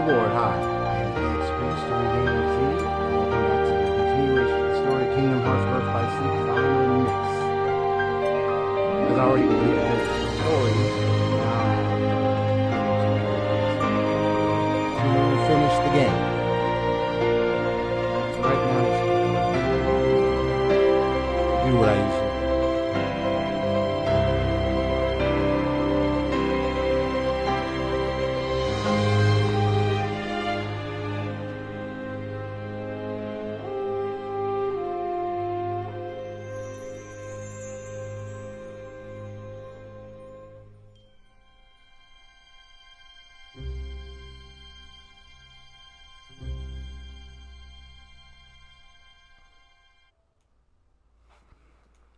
Lord, hi. I am EXPStoryGamerZ, and welcome back to the continuation of the story of Kingdom Hearts Birth by Sleep Final Mix. As I already completed this story, now to finish the game. So right now, do what I usually do.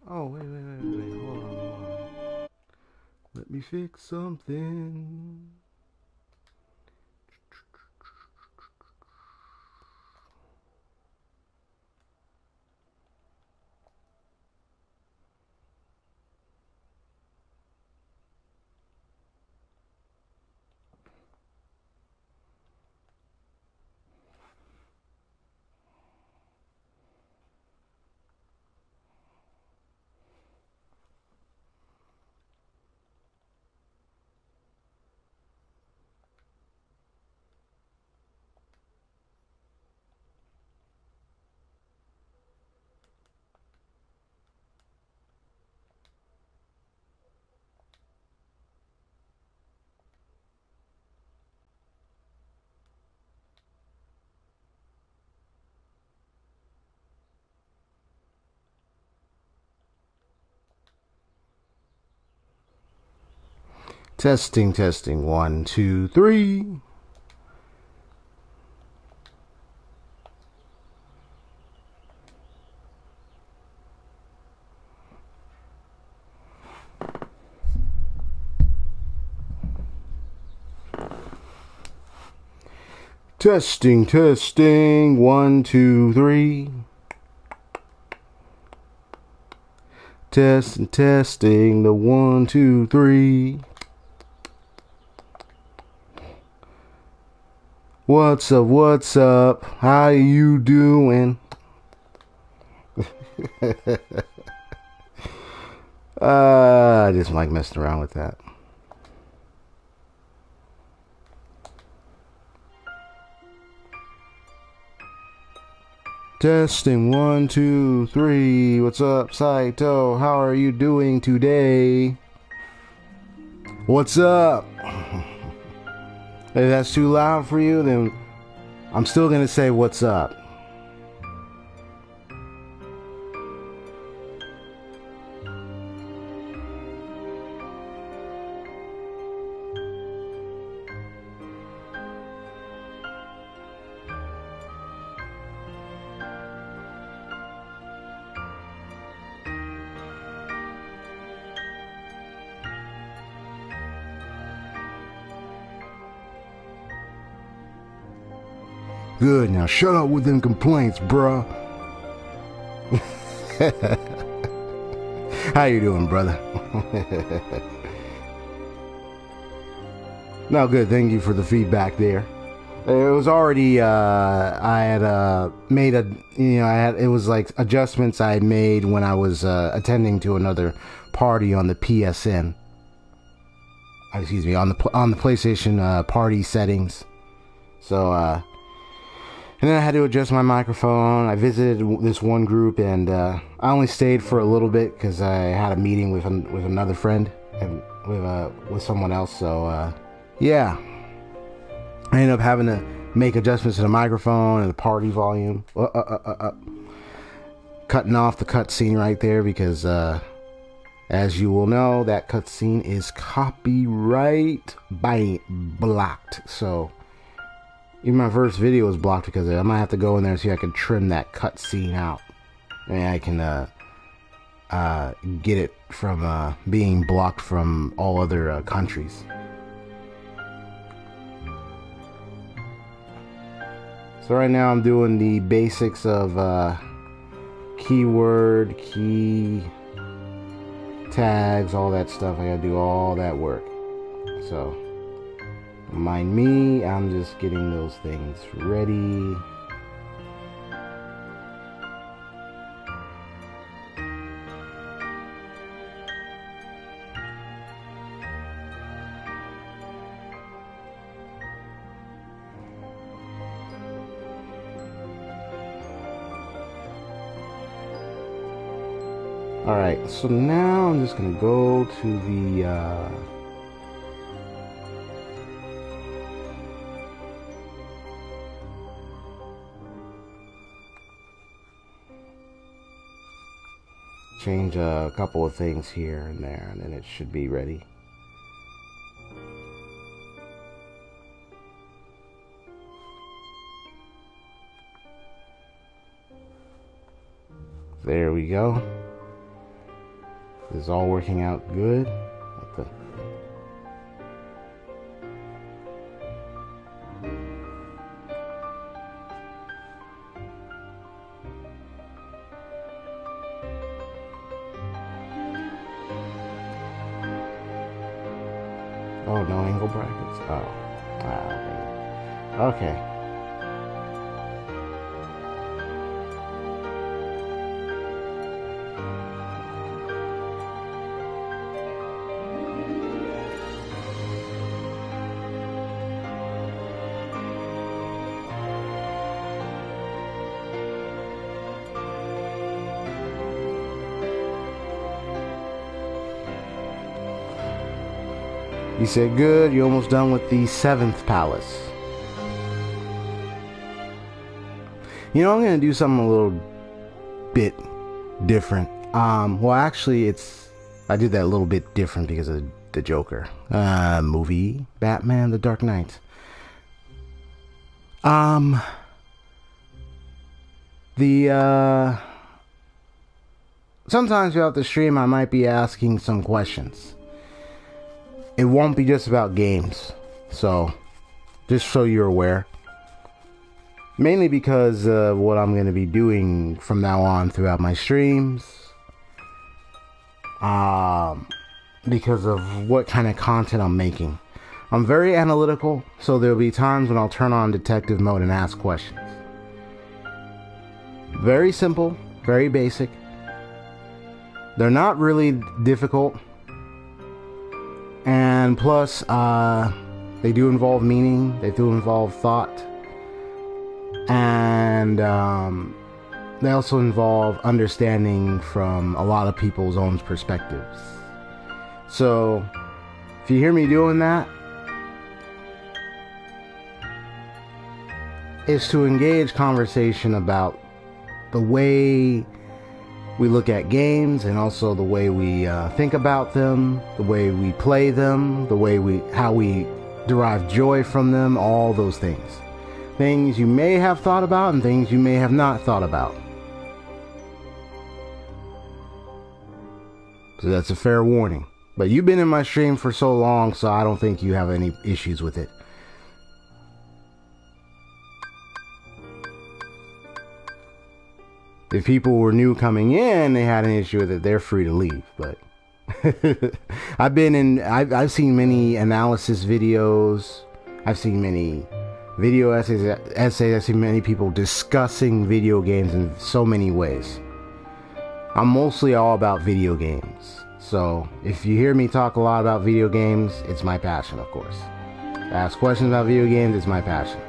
Oh, wait, hold on. Let me fix something. Testing. 1, 2, 3. Testing. 1, 2, 3. Testing. The 1, 2, 3. What's up? How you doing? I just like messing around with that. Testing 1, 2, 3. What's up, Saito? How are you doing today? What's up? If that's too loud for you, then I'm still gonna say what's up. Good, now shut up with them complaints, bruh. How you doing, brother? No, good, thank you for the feedback there. It was already, I had made it was like adjustments I had made when I was attending to another party on the PSN. Excuse me, on the PlayStation party settings. So, and then I had to adjust my microphone. I visited this one group, and I only stayed for a little bit because I had a meeting with another friend and with someone else. So yeah, I ended up having to make adjustments to the microphone and the party volume. Cutting off the cutscene right there because, as you will know, that cutscene is copyright blocked. So. Even my first video was blocked because of it. I might have to go in there and see if I can trim that cutscene out. And I can get it from being blocked from all other countries. So right now I'm doing the basics of keyword, key, tags, all that stuff. I gotta do all that work. So Mind me, I'm just getting those things ready. Alright, so now I'm just gonna go to the change a couple of things here and there, and then it should be ready. There we go. This is all working out good. Oh, no angle brackets. Oh. Okay. You said good, you're almost done with the 7th palace. You know, I'm going to do something a little bit different. Well, actually, I did that a little bit different because of the Joker movie, Batman, The Dark Knight. Sometimes throughout the stream, I might be asking some questions. It won't be just about games, so just so you're aware. Mainly because of what I'm going to be doing from now on throughout my streams. Because of what kind of content I'm making. I'm very analytical, so there'll be times when I'll turn on detective mode and ask questions. Very simple, very basic. They're not really difficult. And plus, they do involve meaning, they do involve thought, and they also involve understanding from a lot of people's own perspectives. So, if you hear me doing that, it's to engage conversation about the way we look at games, and also the way we think about them, the way we play them, how we derive joy from them, all those things. Things you may have thought about and things you may have not thought about. So that's a fair warning. But you've been in my stream for so long, so I don't think you have any issues with it. If people were new coming in, they had an issue with it, they're free to leave. But I've seen many analysis videos. I've seen many video essays. I've seen many people discussing video games in so many ways. I'm mostly all about video games. So if you hear me talk a lot about video games, it's my passion, of course. Ask questions about video games, it's my passion.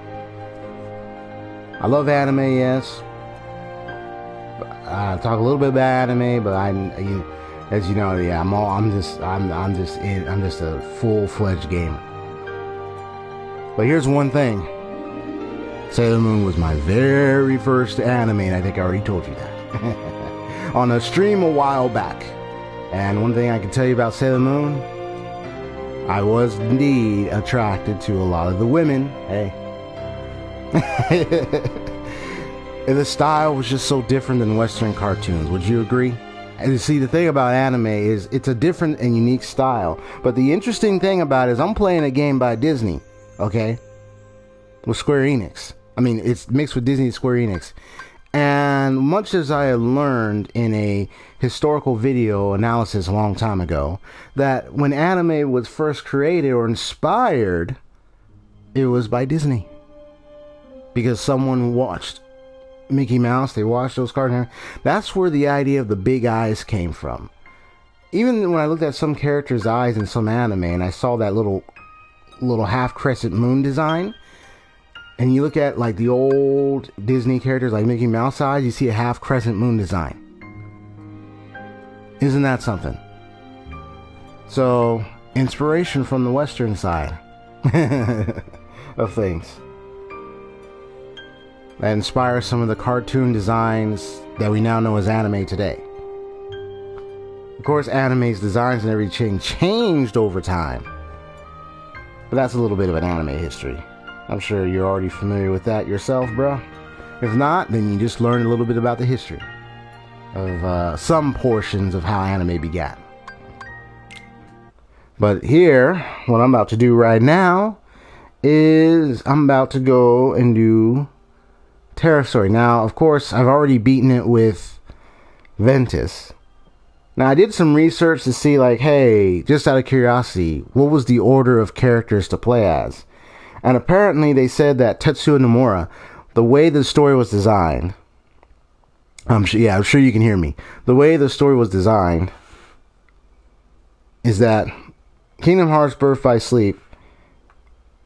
I love anime, yes. I talk a little bit about anime, but as you know, yeah, I'm just a full-fledged gamer. But here's one thing: Sailor Moon was my very first anime, and I think I already told you that on a stream a while back. And one thing I can tell you about Sailor Moon, I was indeed attracted to a lot of the women. Hey. And the style was just so different than Western cartoons. Would you agree? And you see, the thing about anime is it's a different and unique style. But the interesting thing about it is I'm playing a game by Disney, okay? With Square Enix. I mean, it's mixed with Disney and Square Enix. And much as I had learned in a historical video analysis a long time ago, that when anime was first created or inspired, It was by Disney. Because someone watched Mickey Mouse, they watched those cartoons. That's where the idea of the big eyes came from. Even when I looked at some characters' eyes in some anime, and I saw that little half crescent moon design, and you look at like the old Disney characters like Mickey Mouse eyes, you see a half crescent moon design. Isn't that something? So, inspiration from the Western side of things. That inspires some of the cartoon designs that we now know as anime today. Of course, anime's designs and everything changed over time. But that's a little bit of an anime history. I'm sure you're already familiar with that yourself, bro. If not, then you just learned a little bit about the history of some portions of how anime began. But here, what I'm about to do right now is I'm about to go and do Terra story. Now, of course, I've already beaten it with Ventus. Now, I did some research to see, like, hey, just out of curiosity, what was the order of characters to play as? And apparently, they said that Tetsuya Nomura, the way the story was designed, I'm sure you can hear me. The way the story was designed is that Kingdom Hearts Birth by Sleep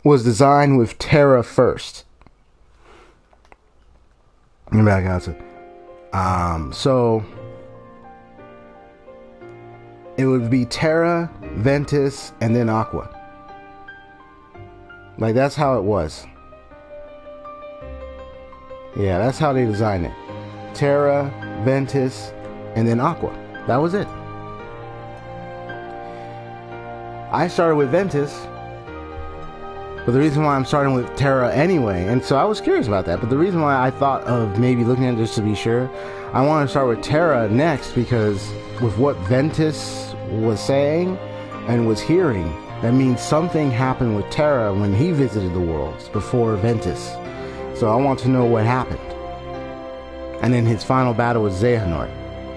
was designed with Terra first. Let me back out to so it would be Terra, Ventus, and then Aqua. Like, that's how it was. Yeah, that's how they designed it. Terra, Ventus, and then Aqua. That was it. I started with Ventus, but the reason why I'm starting with Terra anyway, and so I was curious about that, but the reason why I thought of maybe looking at it just to be sure, I want to start with Terra next, because with what Ventus was saying and was hearing, that means something happened with Terra when he visited the worlds before Ventus. So I want to know what happened. And then his final battle with Xehanort.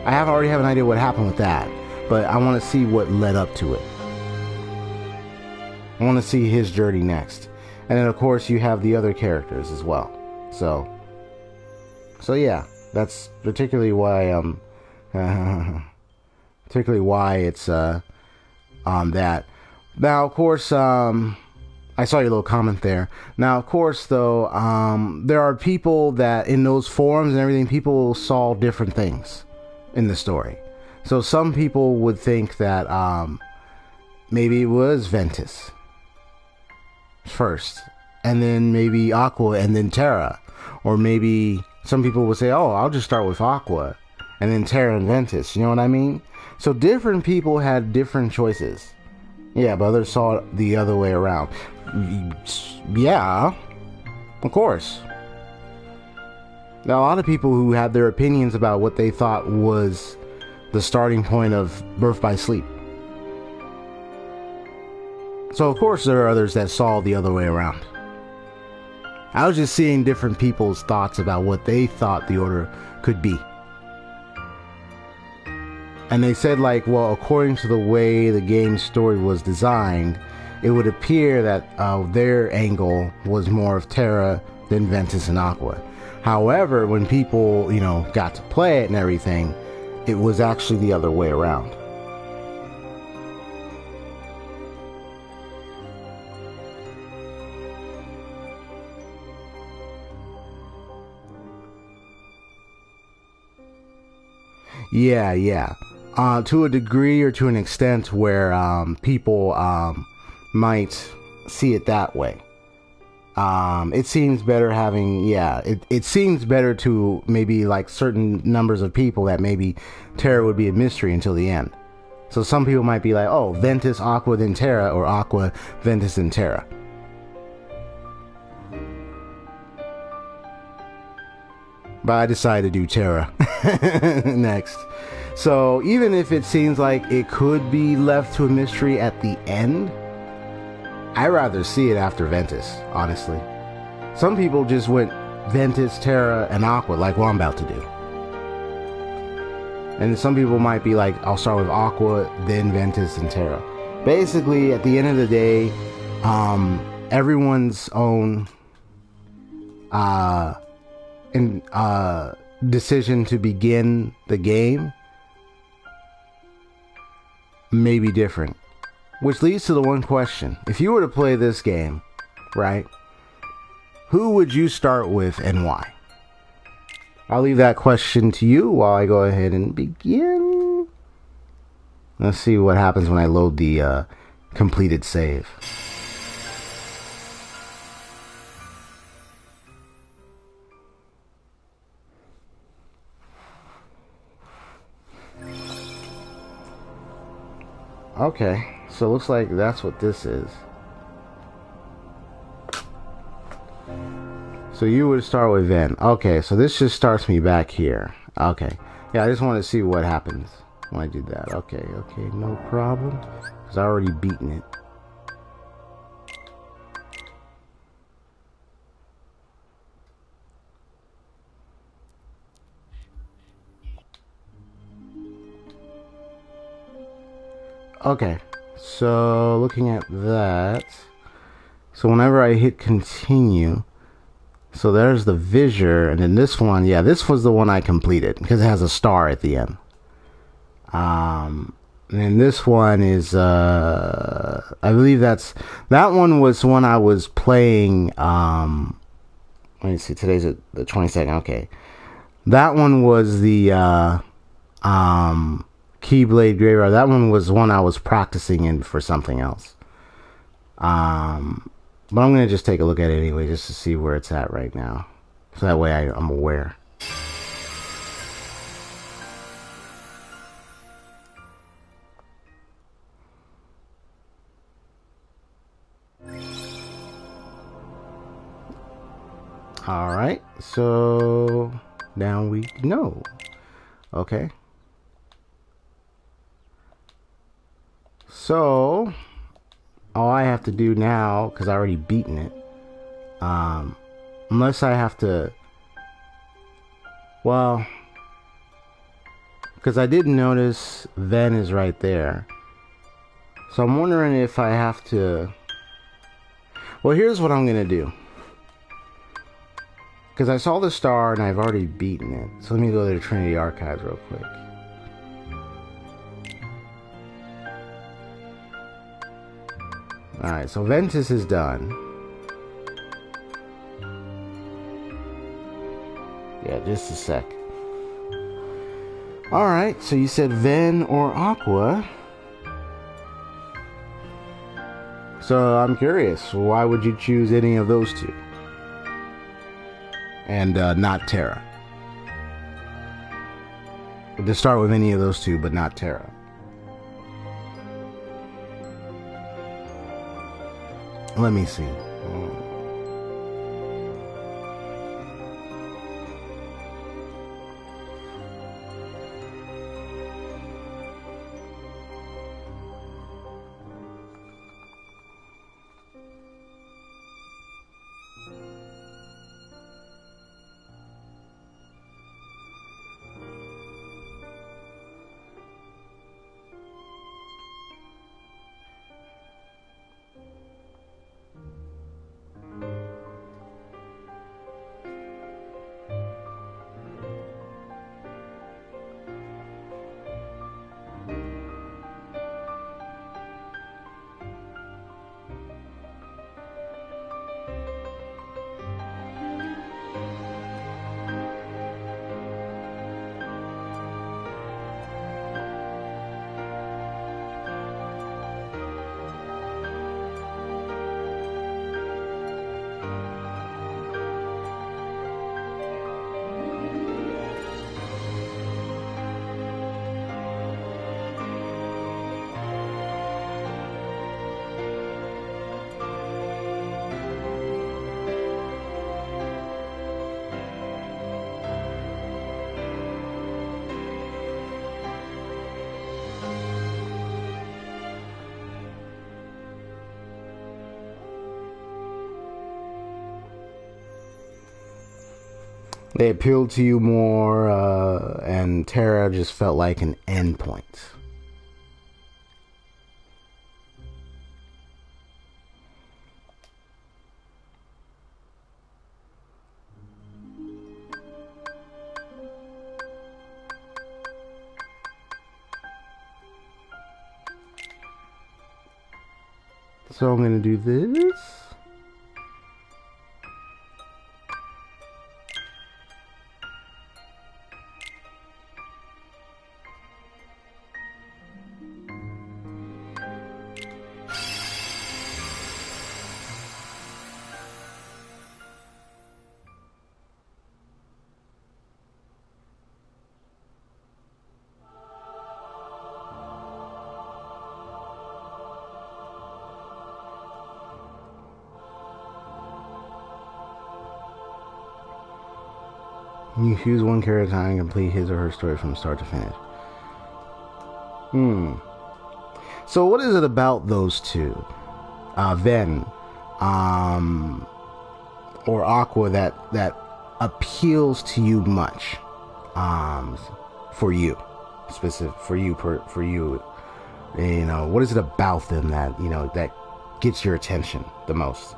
I already have an idea what happened with that, but I want to see what led up to it. I want to see his journey next. And then, of course, you have the other characters as well. So yeah, that's particularly why it's on that. Now, of course, I saw your little comment there. Now, of course, though, there are people that in those forums and everything, people saw different things in the story. So some people would think that maybe it was Ventus first, and then maybe Aqua, and then Terra. Or maybe some people would say, oh, I'll just start with Aqua, and then Terra and Ventus. You know what I mean? So different people had different choices. Yeah, but others saw it the other way around. Yeah, of course. Now, a lot of people who had their opinions about what they thought was the starting point of Birth by Sleep. So, of course, there are others that saw the other way around. I was just seeing different people's thoughts about what they thought the order could be. And they said, like, well, according to the way the game's story was designed, it would appear that their angle was more of Terra than Ventus and Aqua. However, when people, got to play it and everything, it was actually the other way around. Yeah. To a degree or to an extent where people might see it that way. It seems better having, it seems better to maybe like certain numbers of people that maybe Terra would be a mystery until the end. So some people might be like, oh, Ventus, Aqua, then Terra, or Aqua, Ventus, and Terra. But I decided to do Terra next. So even if it seems like it could be left to a mystery at the end, I'd rather see it after Ventus, honestly. Some people just went Ventus, Terra, and Aqua, like what I'm about to do. And some people might be like, I'll start with Aqua, then Ventus, and Terra. Basically, at the end of the day, everyone's own decision to begin the game may be different. Which leads to the one question. If you were to play this game, right, who would you start with and why? I'll leave that question to you while I go ahead and begin. Let's see what happens when I load the completed save. Okay, so it looks like that's what this is. So you would start with Ven. Okay, so this just starts me back here. Okay. Yeah, I just want to see what happens when I do that. Okay, no problem. Because I already beaten it. Okay, so looking at that, so whenever I hit continue, so there's the Visor, and then this one, yeah, this was the one I completed because it has a star at the end. And then this one is, I believe that one was when I was playing, let me see, today's the 22nd, okay. That one was the, Keyblade Graveyard. That one was one I was practicing in for something else. But I'm going to just take a look at it anyway, just to see where it's at right now. So that way I'm aware. Alright, so now we know. Okay. So, all I have to do now, because I already beaten it, unless I have to, well, because I did notice Ven is right there. So I'm wondering if I have to, well, here's what I'm going to do. Because I saw the star and I've already beaten it. So let me go to the Trinity Archives real quick. Alright, so Ventus is done. Yeah, just a sec. Alright, so you said Ven or Aqua. So I'm curious, why would you choose any of those two? And not Terra. To start with any of those two, but not Terra. Let me see. They appealed to you more, and Terra just felt like an endpoint. So I'm gonna do this. You choose one character at a time and complete his or her story from start to finish. So what is it about those two, Ven, or Aqua, that appeals to you much, for you, specific for you, you know, what is it about them that, you know, that gets your attention the most?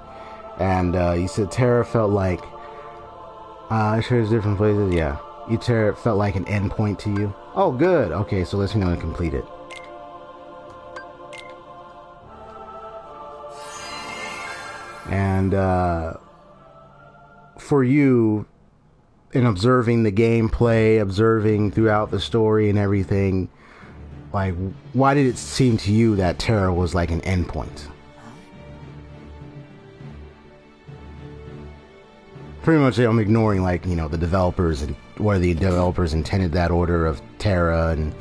And you said Terra felt like, sure, there's different places. Yeah, Terra felt like an endpoint to you. Oh, good. Okay, so let's complete it. And for you, in observing the gameplay, observing throughout the story and everything, like, why did it seem to you that Terra was like an endpoint? Pretty much, I'm ignoring, like, you know, the developers and where the developers intended that order of Terra and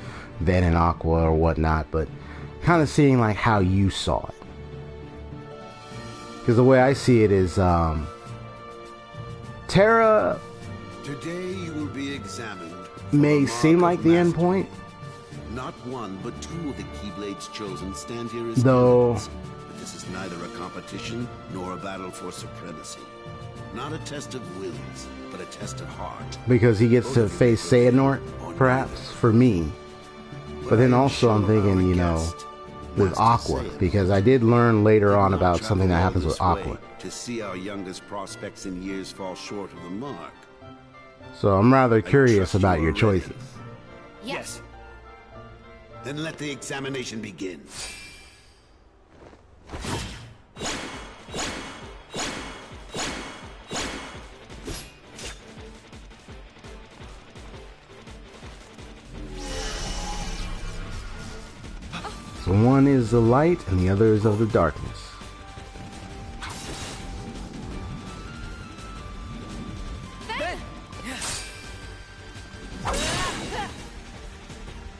Ven and Aqua or whatnot, but kind of seeing like how you saw it. Because the way I see it is, Terra today you will be examined may seem like the end point. Not one, but two of the Keyblades chosen stand here as though candidates. But this is neither a competition nor a battle for supremacy. Not a test of wills, but a test of heart. Because he gets to face Xehanort, perhaps, for me. But then also I'm thinking, you know, with Aqua, because I did learn later on about something that happens with Aqua. To see our youngest prospects in years fall short of the mark. So I'm rather curious about your choices. Yes. Then let the examination begin. So one is the light and the other is of the darkness.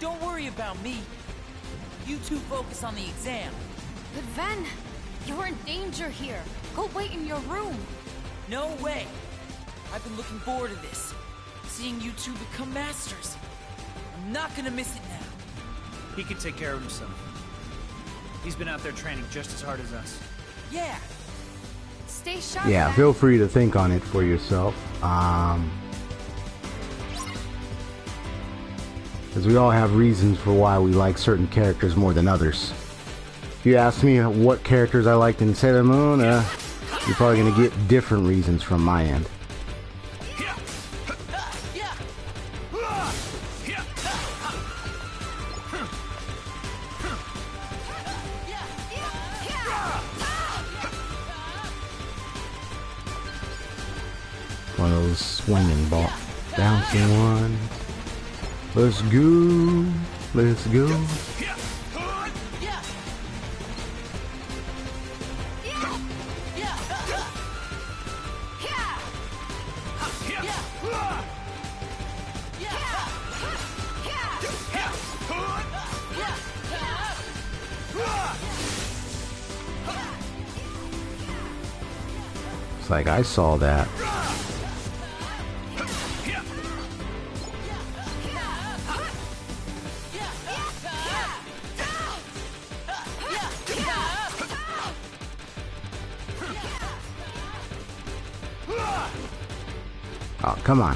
Don't worry about me. You two focus on the exam. But Ven, you're in danger here. Go wait in your room. No way. I've been looking forward to this. Seeing you two become masters. I'm not gonna miss it now. He can take care of himself. He's been out there training just as hard as us. Yeah. Stay sharp. Yeah, feel free to think on it for yourself. Because we all have reasons for why we like certain characters more than others. If you ask me what characters I liked in Sailor Moon, you're probably going to get different reasons from my end. One of those swinging ball, bouncing ones. Let's go, let's go. It's like I saw that. Oh, come on.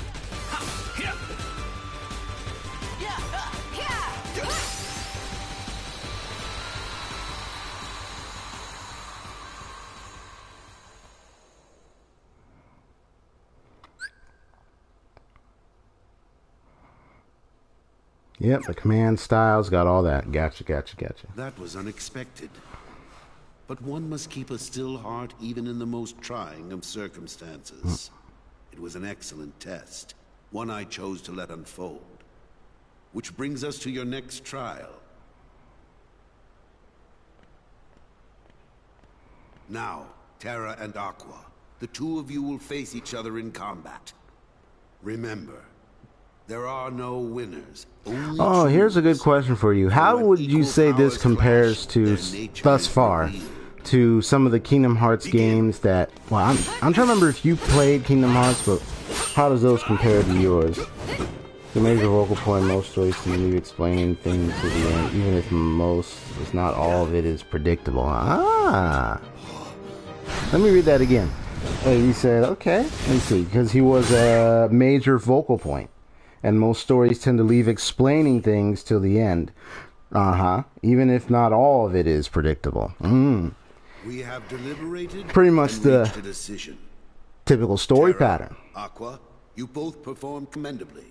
Yep, the command styles got all that. Gotcha. That was unexpected. But one must keep a still heart even in the most trying of circumstances. It was an excellent test, one I chose to let unfold. Which brings us to your next trial. Now, Terra and Aqua, the two of you will face each other in combat. Remember, there are no winners. Oh, here's a good question for you. How would you say this compares to, thus far, to some of the Kingdom Hearts games that... Well, I'm trying to remember if you played Kingdom Hearts, but how does those compare to yours? The major vocal point, most stories to me explaining things to the end, even if most, if not all of it, is predictable. Ah! Let me read that again. You said, okay, let me see, because he was a major vocal point, and most stories tend to leave explaining things till the end. Even if not all of it is predictable. We have deliberated. Pretty much the decision. Typical story Terra, pattern. Aqua, you both performed commendably.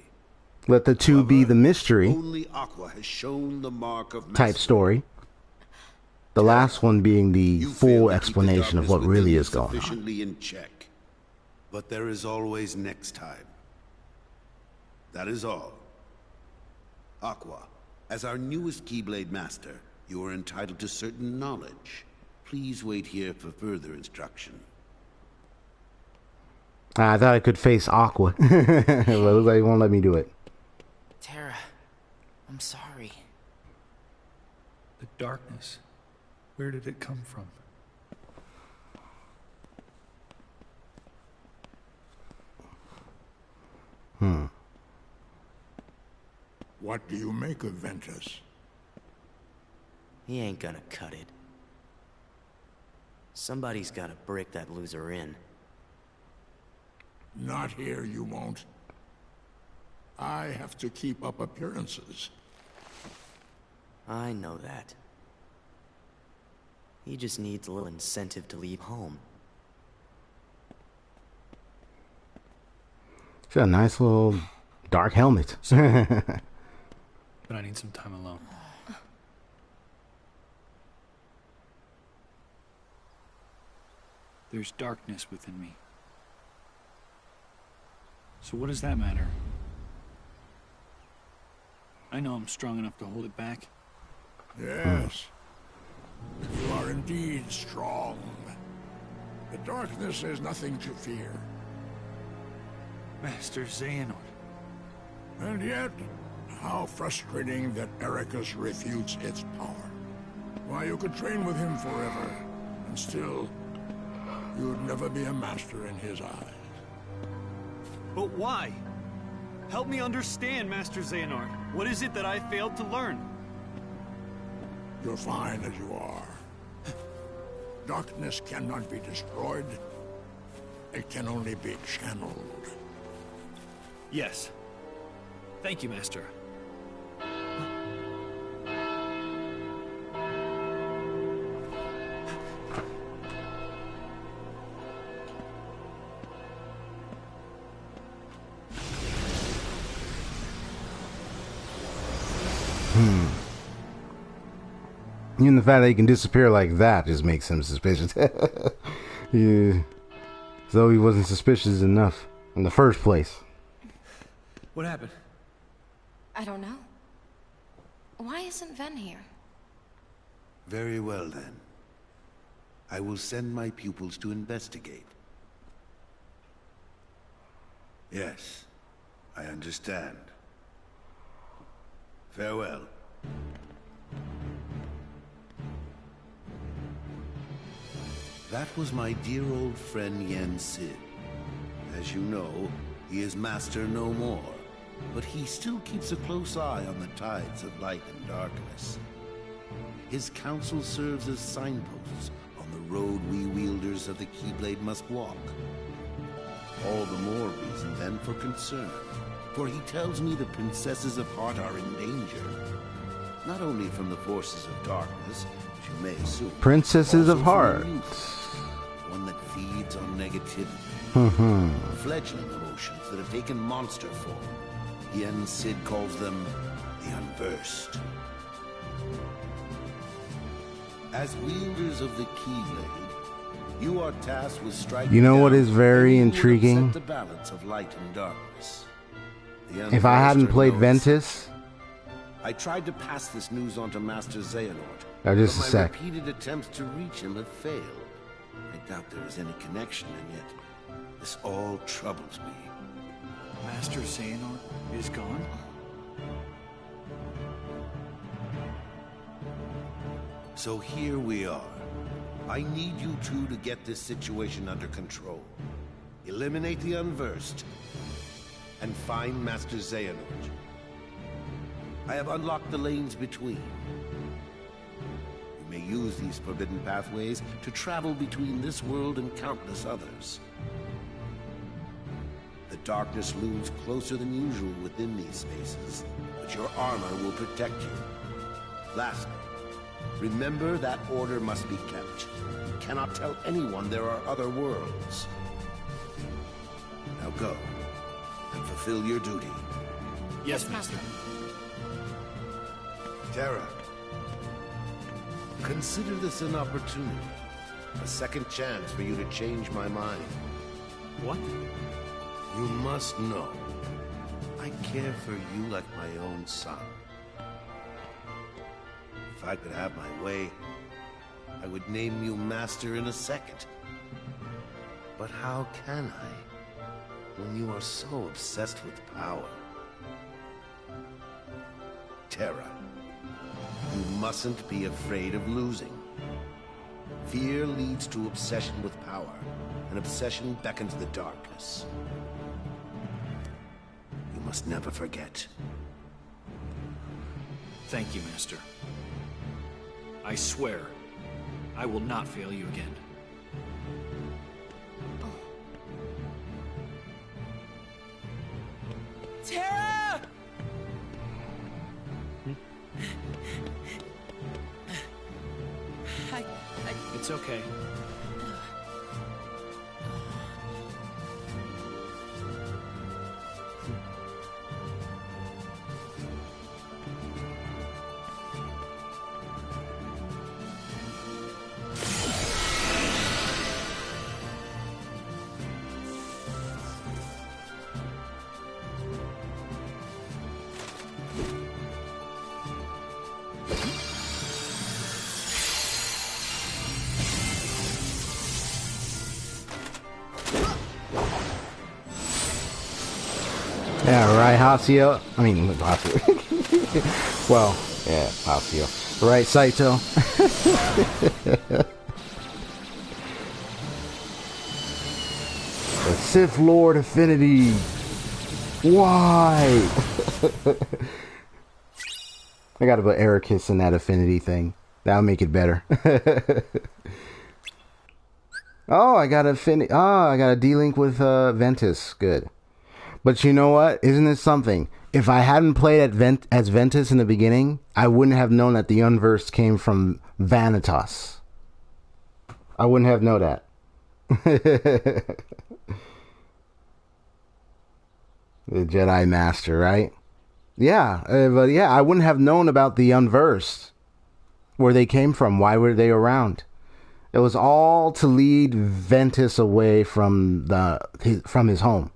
Let the two be the mystery Only Aqua has shown the mark of type mastery. story. The last one being the You full failed to keep the explanation of darkness what within really you is going on. sufficiently in check. But there is always next time. That is all. Aqua, as our newest Keyblade Master, you are entitled to certain knowledge. Please wait here for further instruction. I thought I could face Aqua, but it looks like he won't let me do it. Terra, I'm sorry. The darkness. Where did it come from? What do you make of Ventus? He ain't gonna cut it. Somebody's gotta break that loser in. Not here, you won't. I have to keep up appearances. I know that. He just needs a little incentive to leave home. She's got a nice little dark helmet. But I need some time alone. There's darkness within me. So what does that matter? I know I'm strong enough to hold it back. Yes. You are indeed strong. The darkness is nothing to fear. Master Xehanort. And yet, how frustrating that Ericus refutes its power. Why, you could train with him forever, and still, you'd never be a master in his eyes. But why? Help me understand, Master Xehanort. What is it that I failed to learn? You're fine as you are. Darkness cannot be destroyed. It can only be channeled. Yes. Thank you, Master. Even the fact that he can disappear like that just makes him suspicious. Yeah. As though he wasn't suspicious enough in the first place. What happened? I don't know. Why isn't Ven here? Very well, then. I will send my pupils to investigate. Yes, I understand. Farewell. That was my dear old friend Yen Sid. As you know, he is master no more, but he still keeps a close eye on the tides of light and darkness. His counsel serves as signposts on the road we wielders of the Keyblade must walk. All the more reason then for concern, for he tells me the princesses of Heart are in danger, not only from the forces of darkness, which you may assume, Princesses of also from Heart. the youth, one that feeds on negativity, fledgling emotions that have taken monster form. Yen Sid calls them the unversed. As wielders of the Keyblade, you are tasked with striking. You know what down is very anyone who would intriguing? upset the balance of light and darkness. The If I hadn't unversed are played no Ventus, I tried to pass this news on to Master Xehanort, now just a but my sec. repeated attempts to reach him have failed. I doubt there is any connection, and yet this all troubles me. Master Xehanort is gone? So here we are. I need you two to get this situation under control. Eliminate the unversed, and find Master Xehanort. I have unlocked the lanes between. You may use these forbidden pathways to travel between this world and countless others. The darkness looms closer than usual within these spaces, but your armor will protect you. Lastly, remember that order must be kept. You cannot tell anyone there are other worlds. Now go, and fulfill your duty. Yes, Master. Terra, consider this an opportunity. A second chance for you to change my mind. What? You must know, I care for you like my own son. If I could have my way, I would name you Master in a second. But how can I, when you are so obsessed with power? Terra, you mustn't be afraid of losing. Fear leads to obsession with power, and obsession beckons the darkness. You must never forget. Thank you, Master. I swear, I will not fail you again. Terra! It's okay. Yeah, right, Hasio. I mean, Hasio. Well, yeah, Hasio. Right, Saito. The Sith Lord Affinity. Why? I gotta put Ericus in that affinity thing. That'll make it better. Oh, I got affinity. Oh, I got a D-Link with Ventus. Good. But you know what? Isn't this something? If I hadn't played as Ventus in the beginning, I wouldn't have known that the Unversed came from Vanitas. I wouldn't have known that. The Jedi Master, right? Yeah, but yeah, I wouldn't have known about the Unversed. Where they came from. Why were they around? It was all to lead Ventus away from his home.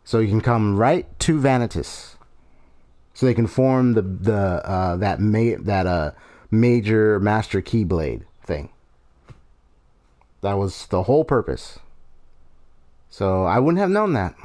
So you can come right to Vanitas, so they can form that major Master Keyblade thing. That was the whole purpose. So I wouldn't have known that.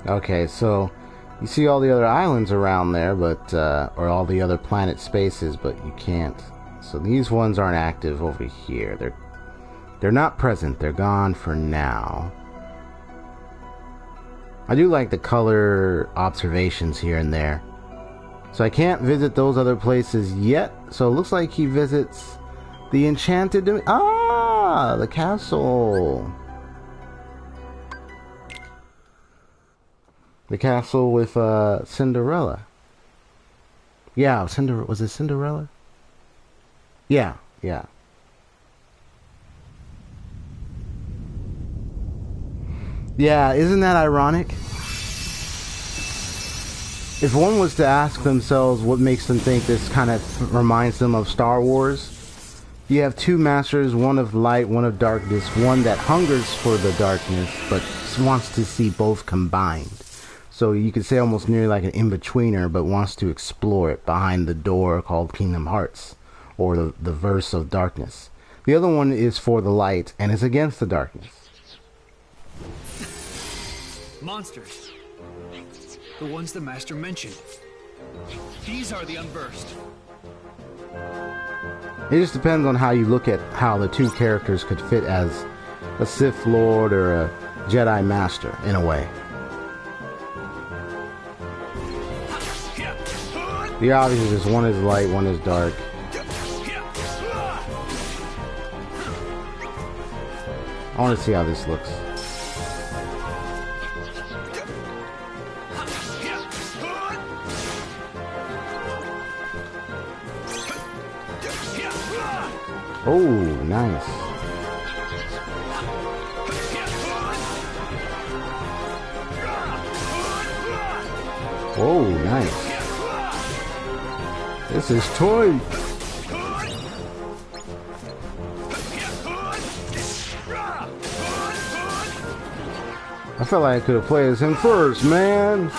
Okay, so you see all the other islands around there, but or all the other planet spaces, but you can't. So these ones aren't active over here. They're not present. They're gone for now. I do like the color observations here and there. So I can't visit those other places yet. So it looks like he visits the Enchanted... the castle. The castle with Cinderella. Yeah, was it Cinderella? Yeah, yeah. Yeah, isn't that ironic? If one was to ask themselves what makes them think this kind of reminds them of Star Wars, you have two masters, one of light, one of darkness, one that hungers for the darkness, but wants to see both combined. So you could say almost nearly like an in-betweener, but wants to explore it behind the door called Kingdom Hearts, or the verse of darkness. The other one is for the light, and is against the darkness. Monsters. The ones the Master mentioned. These are the Unversed. It just depends on how you look at how the two characters could fit as a Sith Lord or a Jedi Master, in a way. The obvious is one is light, one is dark. I want to see how this looks. Oh, nice. Oh, nice. This is toy. I felt like I could have played as him first, man.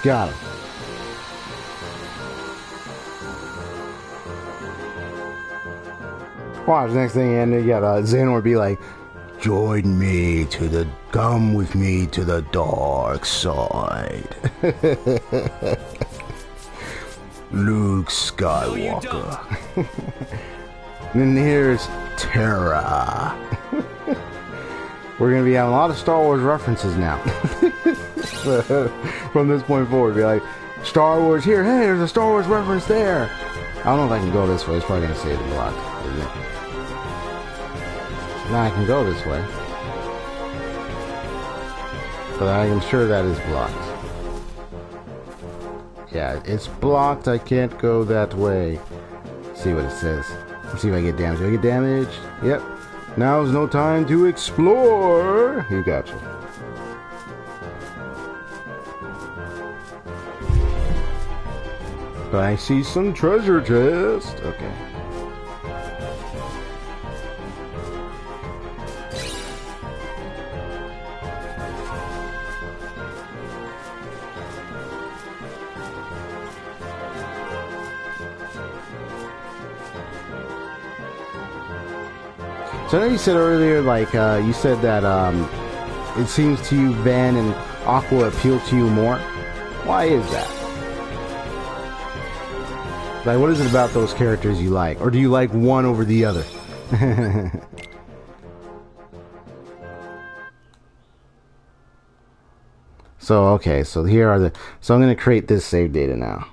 Got him. Watch, next thing and you got Xehanort be like, join me to the, come with me to the dark side. Luke Skywalker. And then here's Terra. We're gonna be having a lot of Star Wars references now. From this point forward, be like, Star Wars here, hey, there's a Star Wars reference there. I don't know if I can go this way. It's probably gonna say the block, isn't it? Now I can go this way, but I am sure that is blocked. Yeah, it's blocked. I can't go that way. Let's see what it says. Let's see if I get damaged. Do I get damaged? Yep. Now's no time to explore. You gotcha. But I see some treasure chest. Okay. So I know you said earlier, like, you said that it seems to you Van and Aqua appeal to you more. Why is that? Like, what is it about those characters you like? Or do you like one over the other? So, okay, so here are the... So I'm going to create this save data now.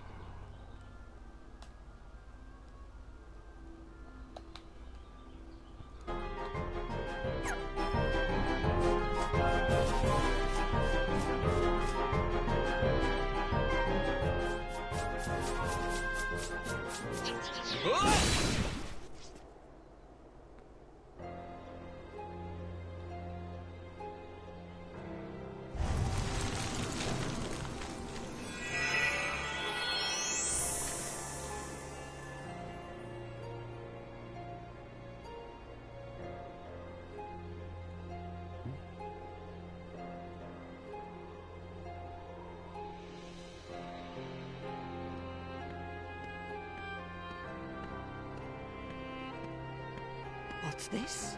What's this?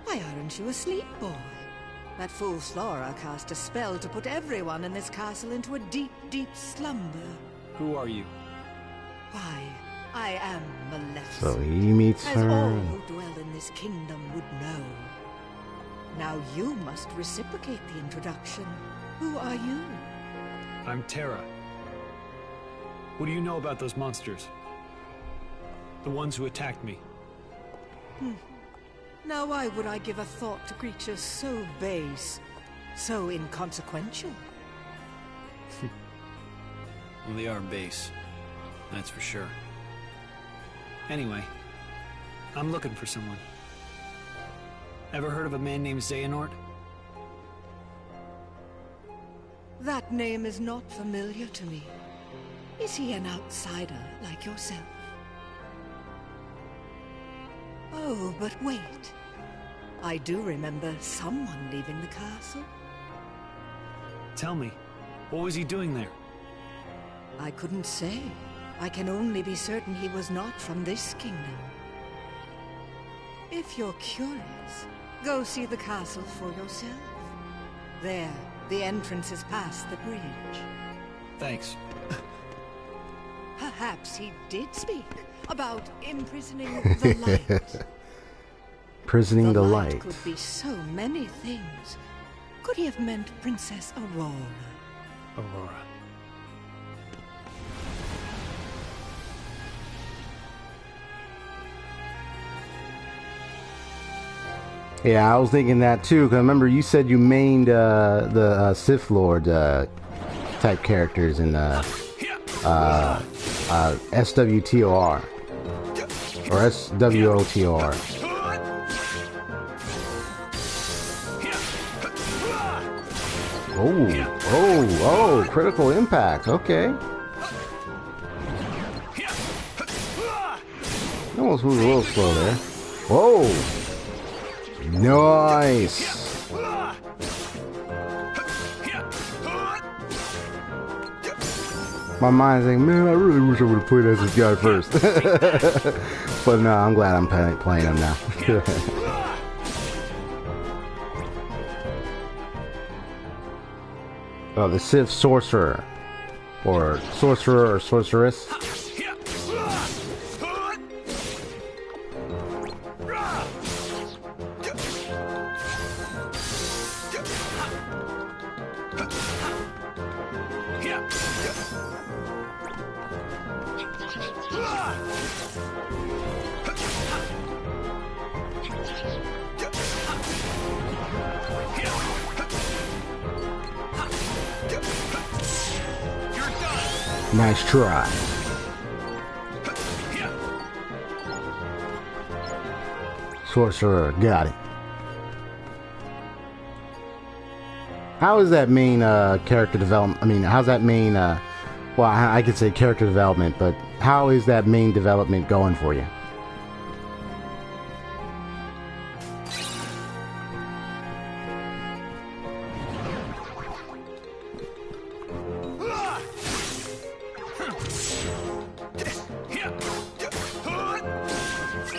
Why aren't you asleep, boy? That fool Flora cast a spell to put everyone in this castle into a deep, deep slumber. Who are you? Why, I am Maleficent. So he meets as her. all who dwell in this kingdom would know. Now you must reciprocate the introduction. Who are you? I'm Terra. What do you know about those monsters? The ones who attacked me. Now why would I give a thought to creatures so base, so inconsequential? Well, they are base. That's for sure. Anyway, I'm looking for someone. Ever heard of a man named Xehanort? That name is not familiar to me. Is he an outsider like yourself? Oh, but wait. I do remember someone leaving the castle. Tell me, what was he doing there? I couldn't say. I can only be certain he was not from this kingdom. If you're curious, go see the castle for yourself. There, the entrance is past the bridge. Thanks. Perhaps he did speak about imprisoning the light. Imprisoning the light. Could be so many things. Could he have meant Princess Aurora? Aurora. Yeah, I was thinking that too, because remember you said you mained the Sith Lord type characters in SWTOR or SWOTOR. Oh, critical impact, okay. Almost moved a little slow there. Whoa! Nice! My mind's like, man, I really wish I would have played as this guy first. But no, I'm glad I'm playing him now. Oh, the Sith Sorcerer. Or Sorcerer or Sorceress. Nice try. Sorcerer, got it. How is that main character development? I mean, how's that main, well, I could say character development, but how is that main development going for you?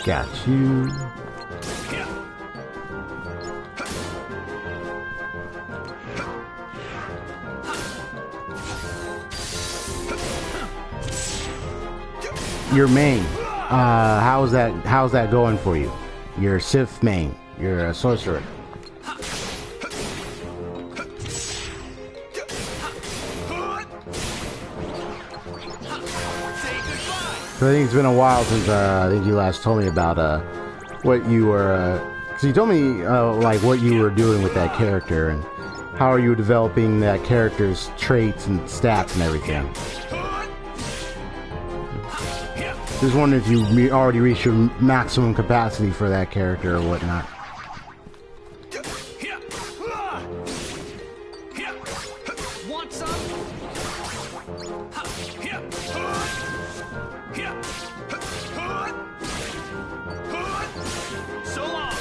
Got you. Your main. How's that going for you? Your Sith main. You're a sorcerer. I think it's been a while since I think you last told me about what you were. Cause you told me like what you were doing with that character and how are you developing that character's traits and stats and everything. Just wondering if you already reached your maximum capacity for that character or whatnot. Want some? So long.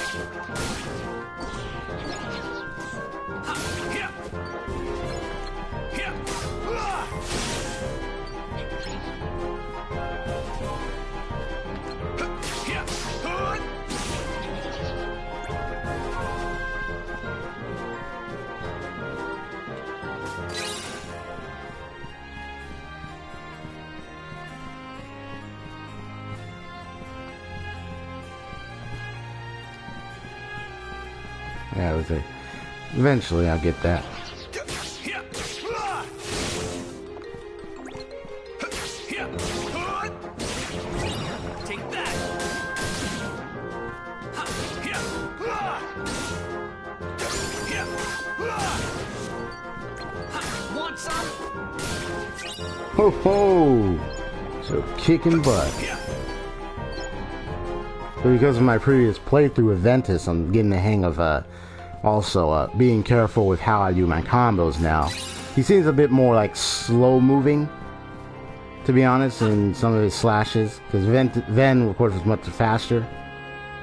I would say. Eventually, I'll get that. Take that. Want some? Ho ho! So kicking butt. But because of my previous playthrough of Ventus, I'm getting the hang of also being careful with how I do my combos now. He seems a bit more like slow moving, to be honest, in some of his slashes. Because Ven, of course, was much faster.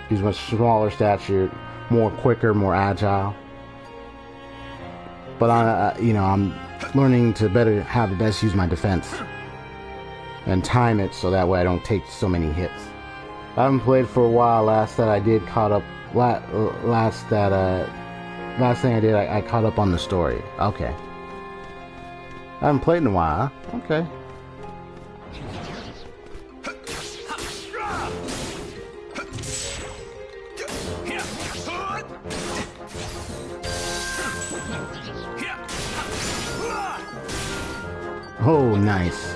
He's much smaller stature, more quicker, more agile. But I'm learning to better how to best use my defense and time it so that way I don't take so many hits. I haven't played for a while. Last thing I did, I caught up on the story. Okay. I haven't played in a while. Huh? Okay. Oh, nice.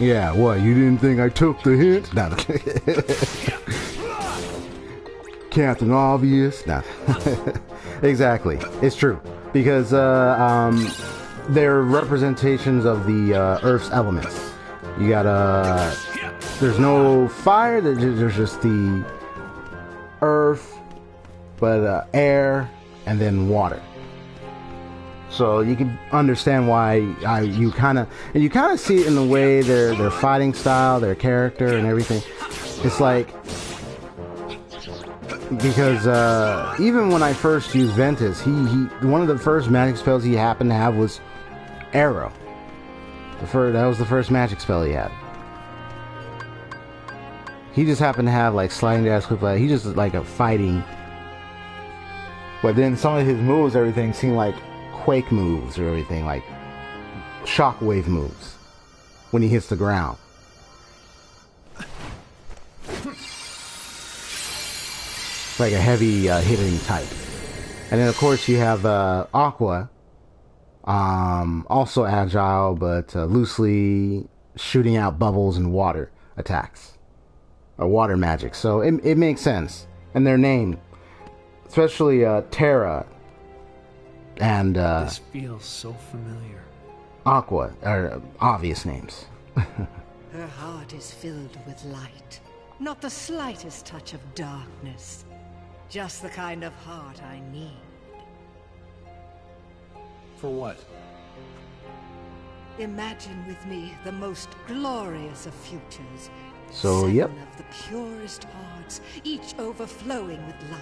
Yeah, what? You didn't think I took the hint? No. Captain Obvious? No. Exactly. It's true. Because they're representations of the Earth's elements. You got there's no fire, there's just the earth, but air, and then water. So you can understand why you kind of see it in the way their fighting style, their character, and everything. It's like, because even when I first used Ventus, he one of the first magic spells he happened to have was Arrow. That was the first magic spell he had. He just happened to have like sliding dash, quick fire. He just like a fighting. But then some of his moves, everything seemed like quake moves or everything, like shockwave moves when he hits the ground. Like a heavy hitting type. And then of course you have Aqua, also agile but loosely shooting out bubbles and water attacks, or water magic. So it makes sense. And their name, especially Terra and this feels so familiar. Aqua are obvious names. Her heart is filled with light, not the slightest touch of darkness. Just the kind of heart I need. For what? Imagine with me the most glorious of futures. So, 7 yep. of the purest hearts, each overflowing with light.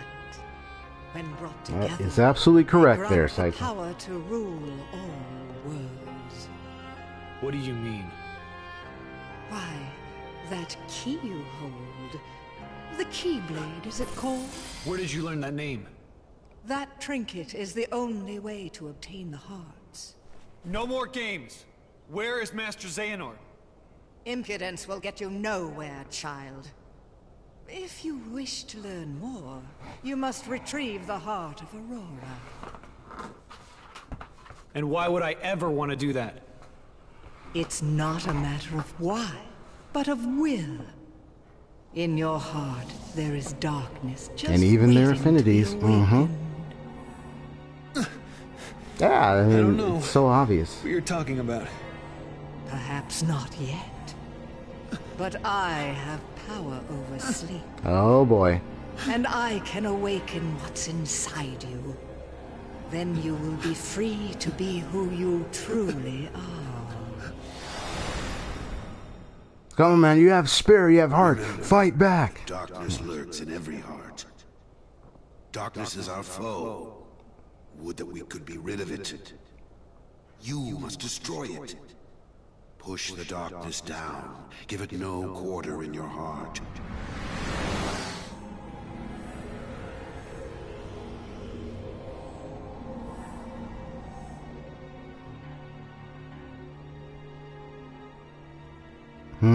When brought together, That is absolutely correct they there, grant the Psycho. power to rule all worlds. What do you mean? Why, that key you hold. The Keyblade, is it called? Where did you learn that name? That trinket is the only way to obtain the hearts. No more games! Where is Master Xehanort? Impudence will get you nowhere, child. If you wish to learn more, you must retrieve the heart of Aurora. And why would I ever want to do that? It's not a matter of why, but of will. In your heart, there is darkness, just And even their waiting to be affinities. awakened. Yeah, I mean, don't know it's so obvious. what you're talking about. Perhaps not yet. But I have power over sleep. Oh boy. And I can awaken what's inside you. Then you will be free to be who you truly are. Come on, man, you have spirit, you have heart. Fight back. Darkness lurks in every heart. Darkness is our foe. Would that we could be rid of it. You must destroy it. Push the darkness down. Give it no quarter in your heart. Here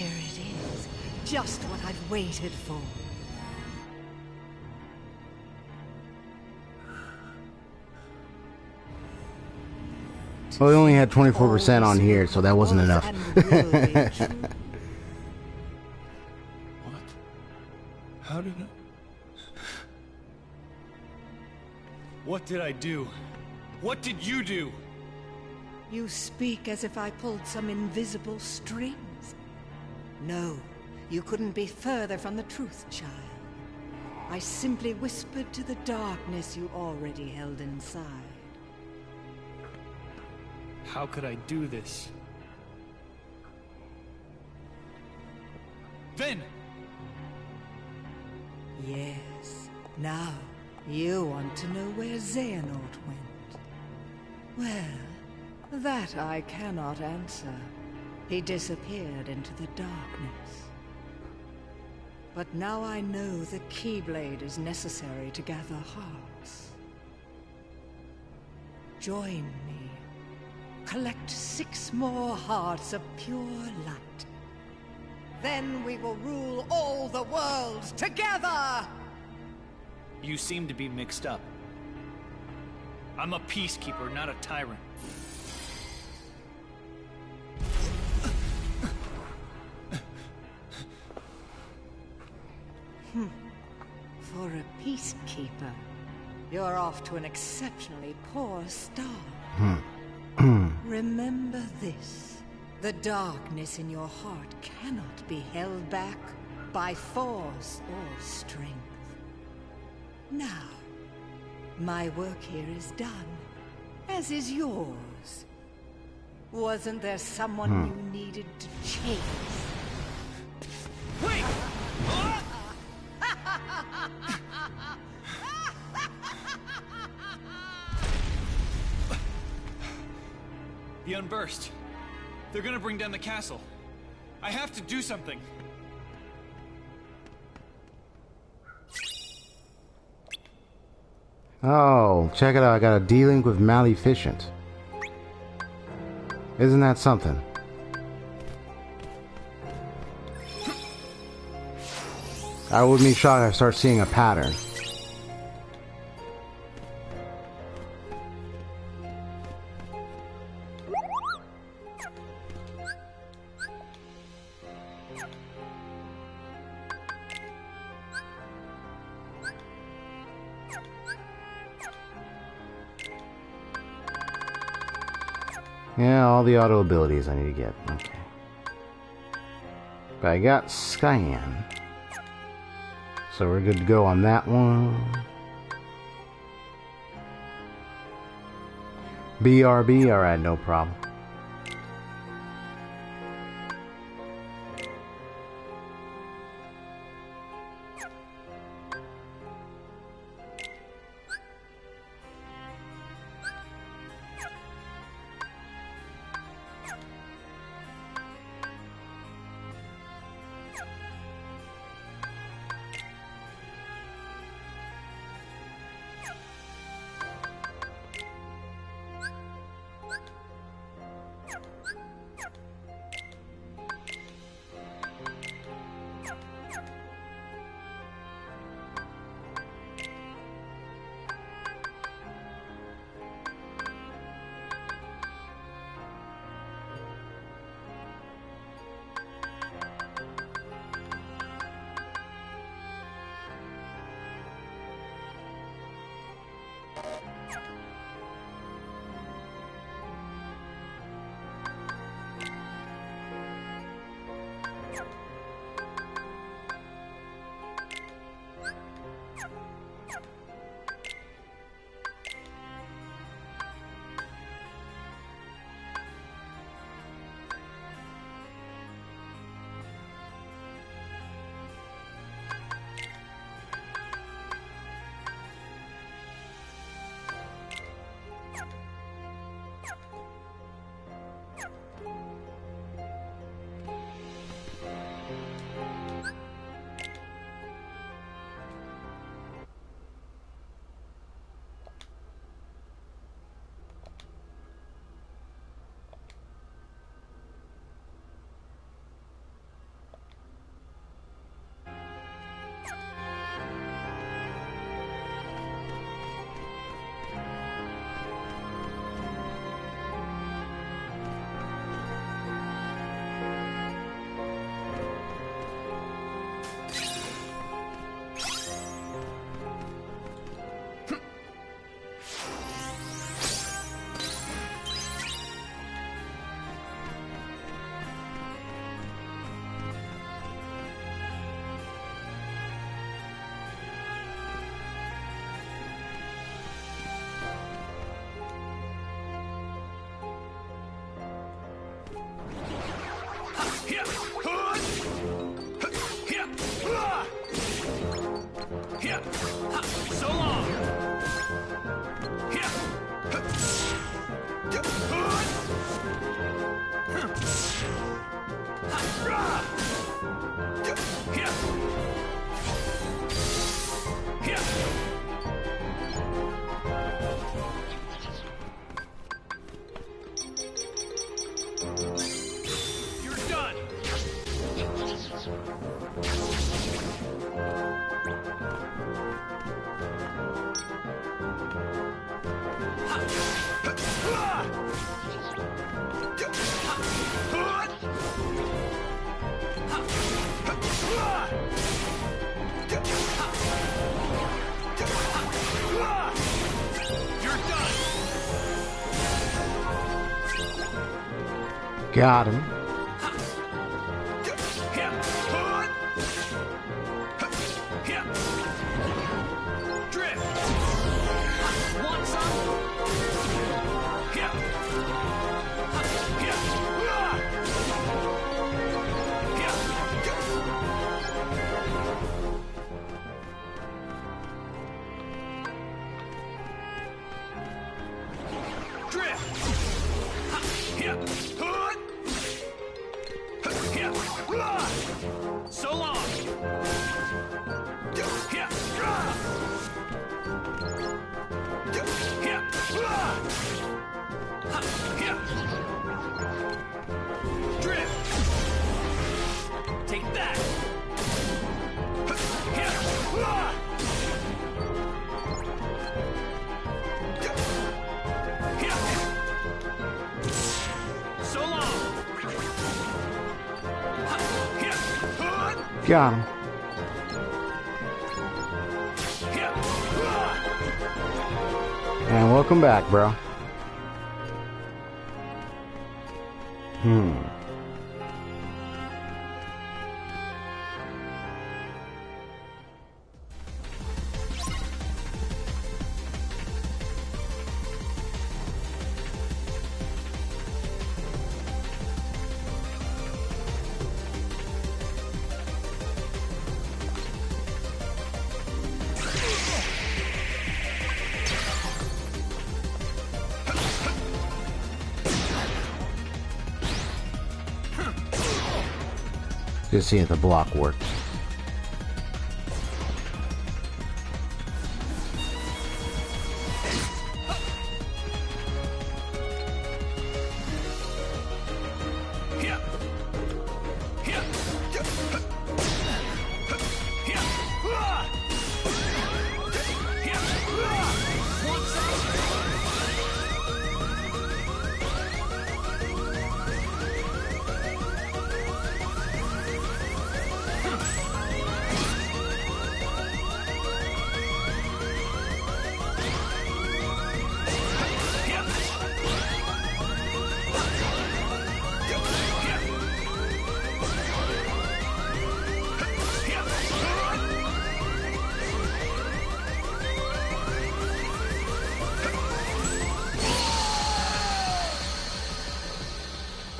it is. Just what I've waited for. Well, we only had 24% on here, so that wasn't enough. What? How did I... What did I do? What did you do? You speak as if I pulled some invisible strings. No, you couldn't be further from the truth, child. I simply whispered to the darkness you already held inside. How could I do this? Then! Yes. Now, you want to know where Xehanort went. Well, that I cannot answer. He disappeared into the darkness. But now I know the Keyblade is necessary to gather hearts. Join me. Collect 6 more hearts of pure light. Then we will rule all the worlds together! You seem to be mixed up. I'm a peacekeeper, not a tyrant. For a peacekeeper, you're off to an exceptionally poor start. Remember this. The darkness in your heart cannot be held back by force or strength. Now, my work here is done, as is yours. Wasn't there someone you needed to chase? Wait! The Unburst. They're gonna bring down the castle. I have to do something. Oh, check it out. I got a D-Link with Maleficent. Isn't that something? I would be shocked if I start seeing a pattern. Yeah, all the auto abilities I need to get. Okay. But I got Scan. So we're good to go on that one. BRB, alright, no problem. So long. You're done. Got him. So long. Drift. Take that. So long. Got him. And welcome back, bro. Just see if the block works.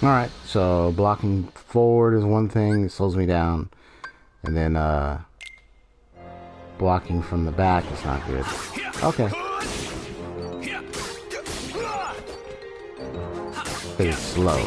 Alright, so blocking forward is one thing, it slows me down. And then blocking from the back is not good. Okay. It's slow.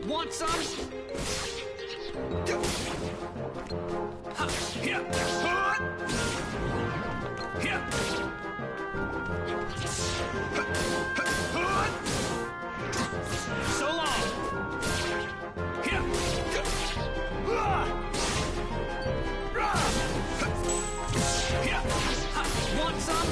Want some? So long. Want some?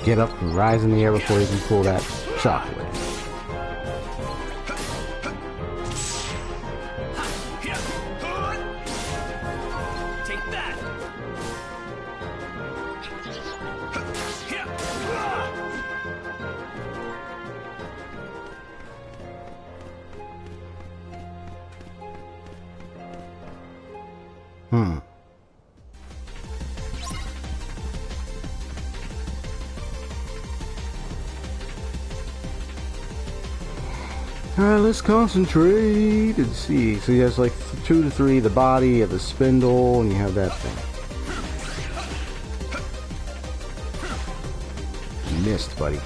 get up and rise in the air before you can pull that shockwave. Take that. Alright, let's concentrate and see. So you have like 2 to 3, the body, you have the spindle, and you have that thing. You missed, buddy.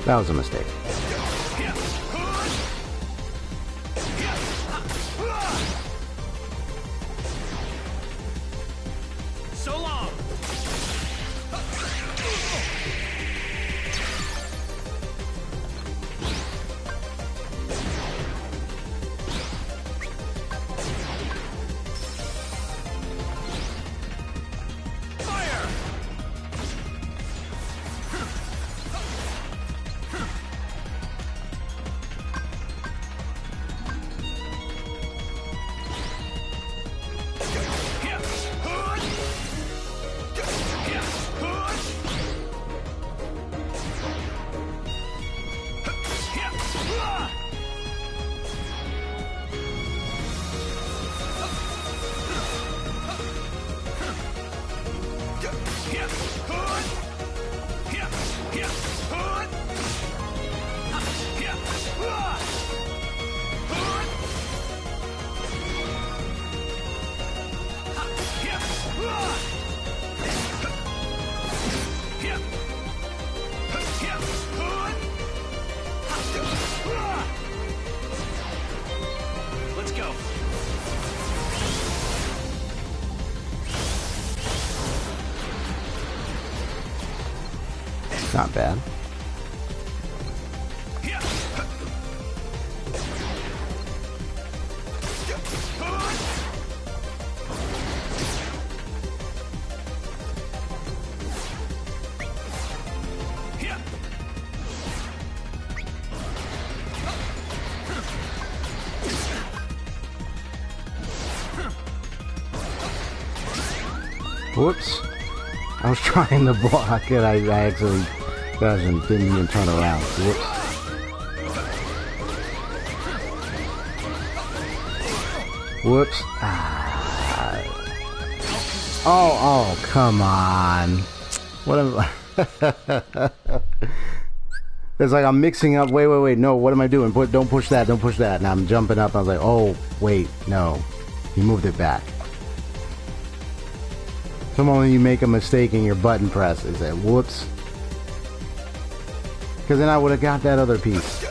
That was a mistake. So long. Fire. Let's go. Not bad. Whoops. I was trying to block it. I actually didn't even turn around. Whoops. Whoops. Ah. Oh, come on. What am I... It's like I'm mixing up. Wait. No, what am I doing? Don't push that. Don't push that. And I'm jumping up. I was like, oh, wait, no. You moved it back. Sometimes when you make a mistake in your button press, it's like, whoops. Because then I would have got that other piece.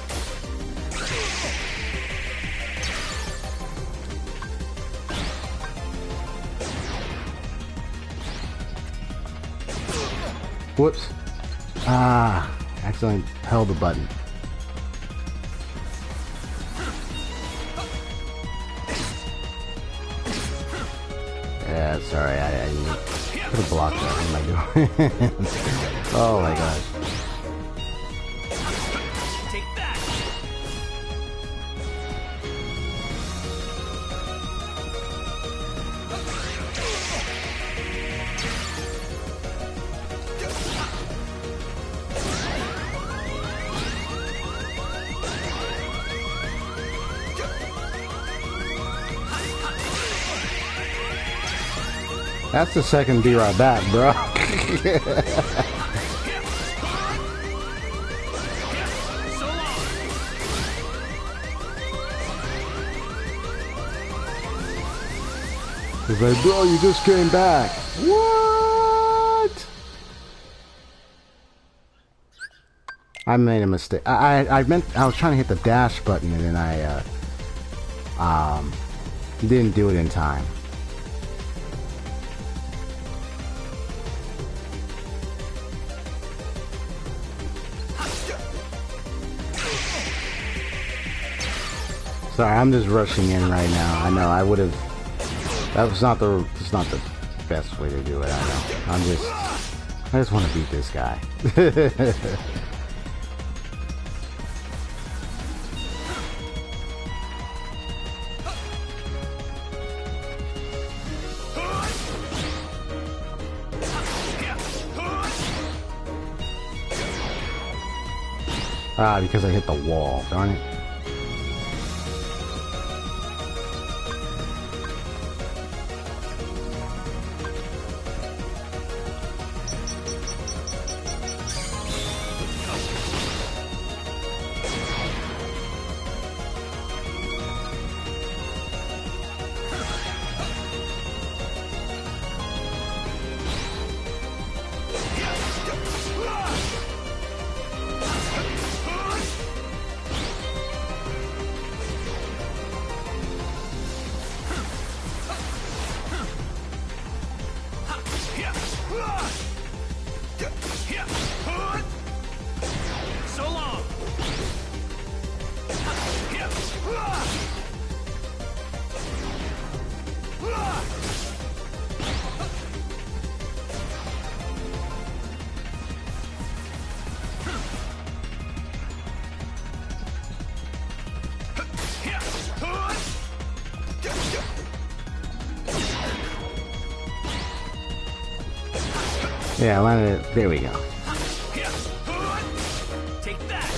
Whoops. Ah, accidentally held the button. Yeah, sorry, I could have blocked that. What am I doing? Oh my gosh. Take that. That's the second be right back, bro. He's like, bro, you just came back. What? I made a mistake. I was trying to hit the dash button and then I didn't do it in time. Sorry, I'm just rushing in right now. I know I would have. That's not the best way to do it. I know. I just want to beat this guy. Because I hit the wall, darn it. Yeah, I landed it. There we go. Take that.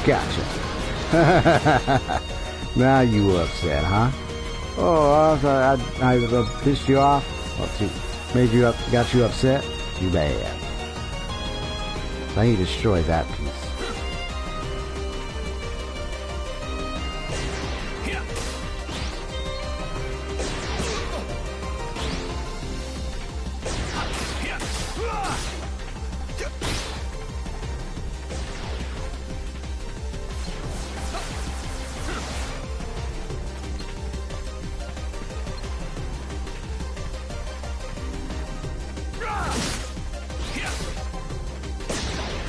Gotcha. Now you upset, huh? Oh, I pissed you off. Got you upset? Too bad. So I need to destroy that piece.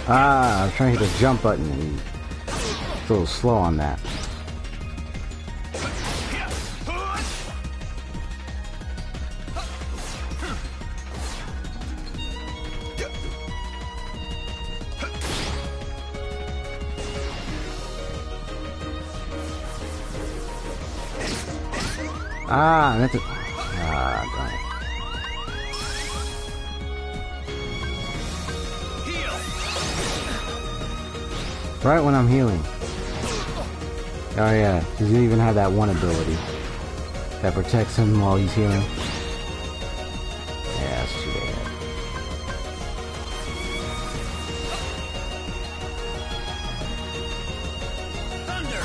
I was trying to hit the jump button and it's a little slow on that. That's it. Darn it. Right when I'm healing. Oh yeah, because you even have that one ability that protects him while he's healing. Yeah, that's too bad. Thunder.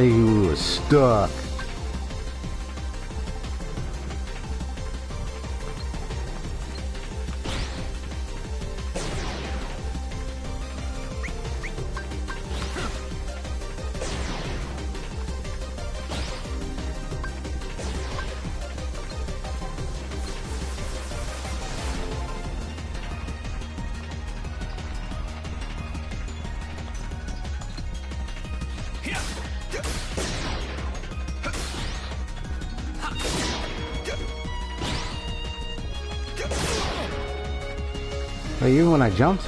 You were stuck. Even when I jumped?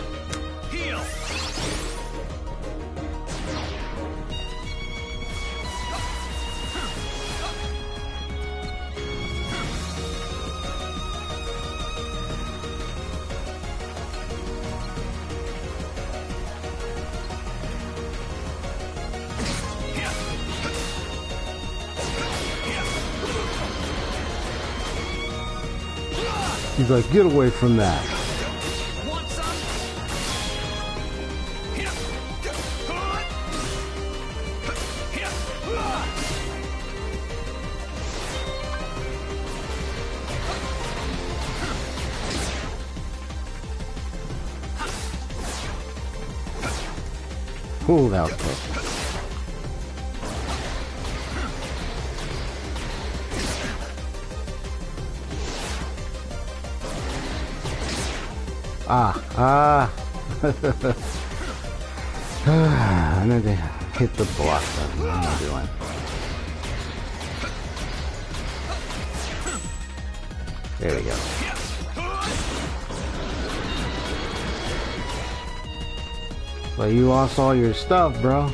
He's like, get away from that. Want some? Ooh, that was close. I need to hit the block button. What am I doing? There we go. Well, you lost all your stuff, bro.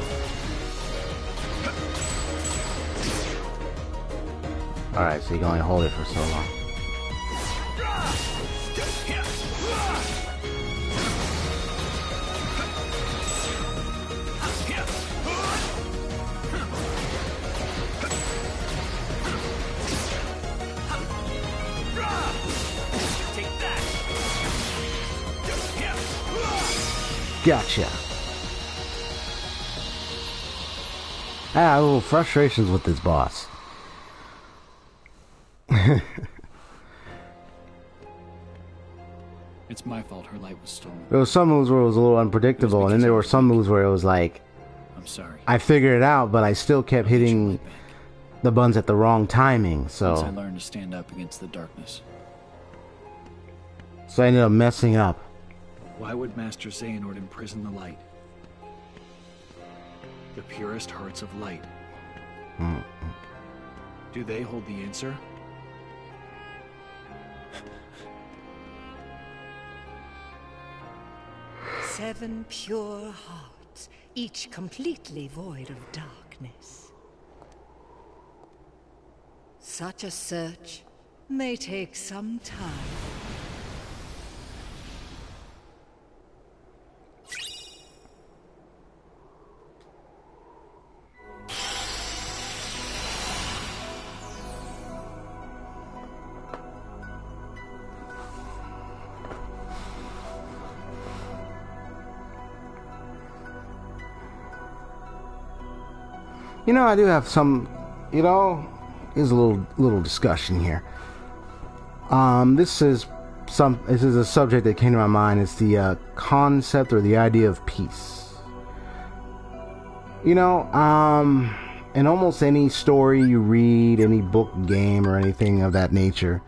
Alright, so you can only hold it for so long. Gotcha. I have little frustrations with this boss. It's my fault her light was stolen. There was some moves where it was a little unpredictable, and then there were some moves where it was like, I'm sorry. I figured it out, but I still kept hitting the buttons at the wrong timing, so... Once I learned to stand up against the darkness. So I ended up messing up. Why would Master Xehanort imprison the light? The purest hearts of light. Do they hold the answer? Seven pure hearts, each completely void of darkness. Such a search may take some time. You know, I do have some, you know, there's a little discussion here. This is a subject that came to my mind. It's the concept or the idea of peace. You know, in almost any story you read, any book, game, or anything of that nature,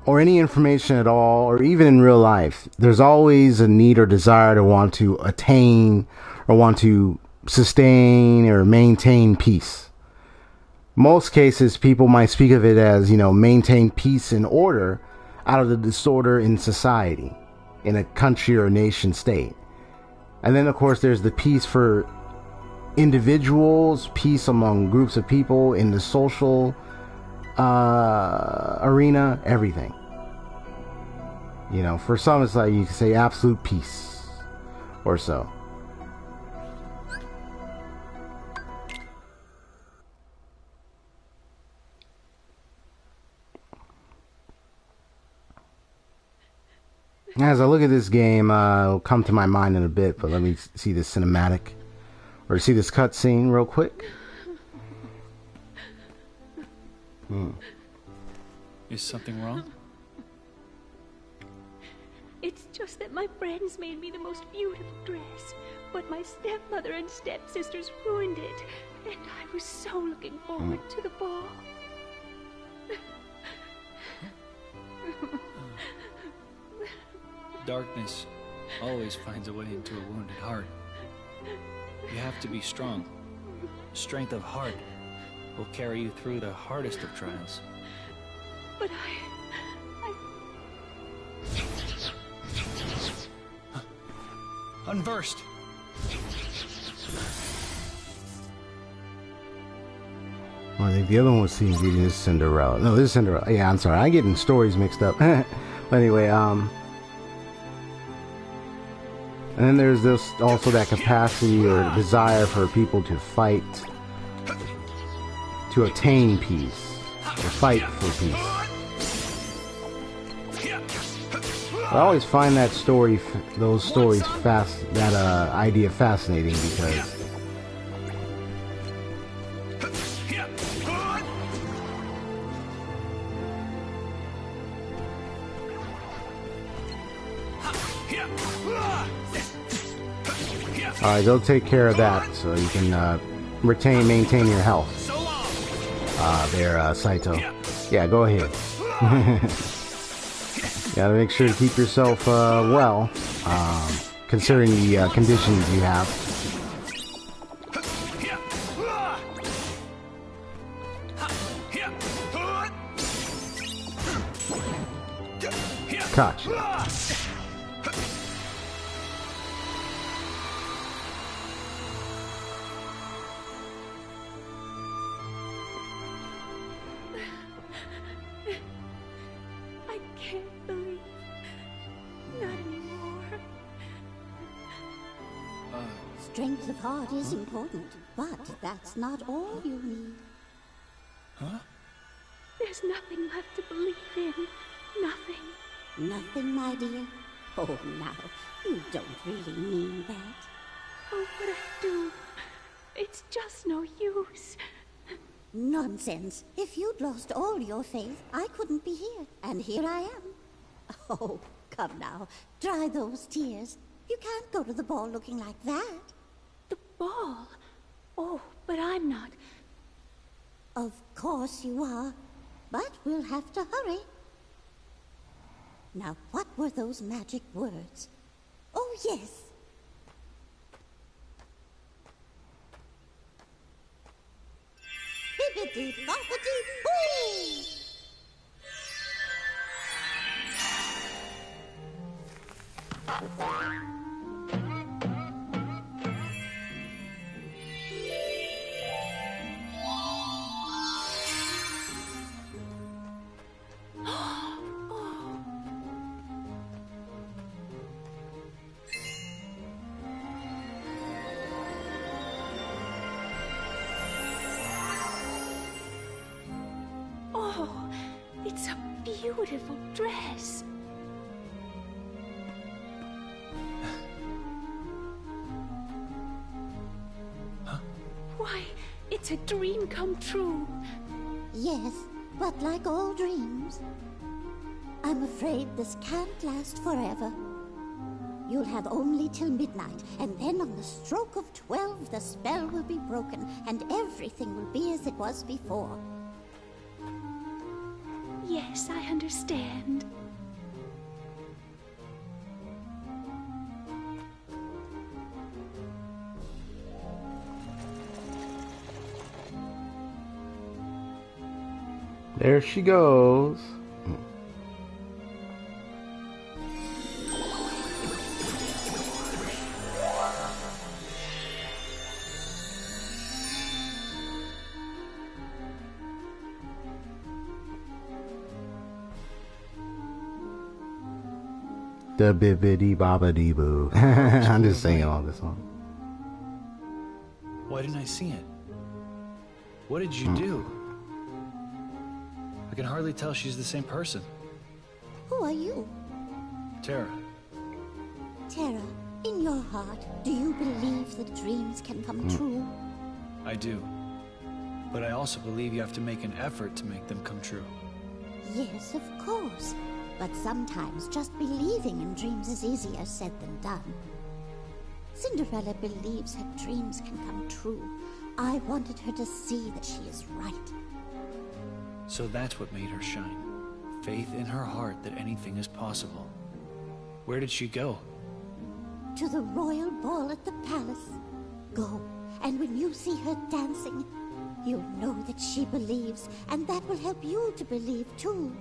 or any information at all, or even in real life, there's always a need or desire to want to attain or want to sustain or maintain peace. Most cases, people might speak of it as, you know, maintain peace and order out of the disorder in society, in a country or nation state. And then, of course, there's the peace for individuals, peace among groups of people in the social arena, everything. You know, for some, it's like you can say absolute peace or so. As I look at this game, it'll come to my mind in a bit, but let me see this cinematic, or see this cutscene real quick. Is something wrong? It's just that my friends made me the most beautiful dress, but my stepmother and stepsisters ruined it, and I was so looking forward to the ball. Darkness always finds a way into a wounded heart. You have to be strong. Strength of heart will carry you through the hardest of trials. But Unversed! Well, I think the other one was seen beating this Cinderella. No, this is Cinderella. Yeah, I'm sorry. I'm getting stories mixed up. But anyway, and then there's this also that capacity or desire for people to fight, to attain peace, to fight for peace. I always find that story, those stories that idea fascinating because alright, they'll take care of that so you can maintain your health. There, Saito. Yeah, go ahead. Gotta make sure to keep yourself well, considering the conditions you have. Gotcha. Strength of heart is important, but that's not all you need. Huh? There's nothing left to believe in. Nothing. Nothing, my dear? Oh, now, you don't really mean that. Oh, but I do. It's just no use. Nonsense. If you'd lost all your faith, I couldn't be here. And here I am. Oh, come now. Dry those tears. You can't go to the ball looking like that. The ball? Oh, but I'm not. Of course you are. But we'll have to hurry. Now, what were those magic words? Oh, yes. Bibbidi-bobbidi-boo! Oh, it's a beautiful dress. Huh? Why, it's a dream come true. Yes, but like all dreams, I'm afraid this can't last forever. You'll have only till midnight, and then on the stroke of 12, the spell will be broken, and everything will be as it was before. Yes, I understand. There she goes. The bibbidi bobbidi boo. I'm just singing all this song. Why didn't I see it? What did you do? I can hardly tell she's the same person. Who are you? Terra. Terra, in your heart, do you believe that dreams can come true? I do. But I also believe you have to make an effort to make them come true. Yes, of course. But sometimes just believing in dreams is easier said than done. Cinderella believes her dreams can come true. I wanted her to see that she is right. So that's what made her shine. Faith in her heart that anything is possible. Where did she go? To the royal ball at the palace. Go, and when you see her dancing, you'll know that she believes, and that will help you to believe too.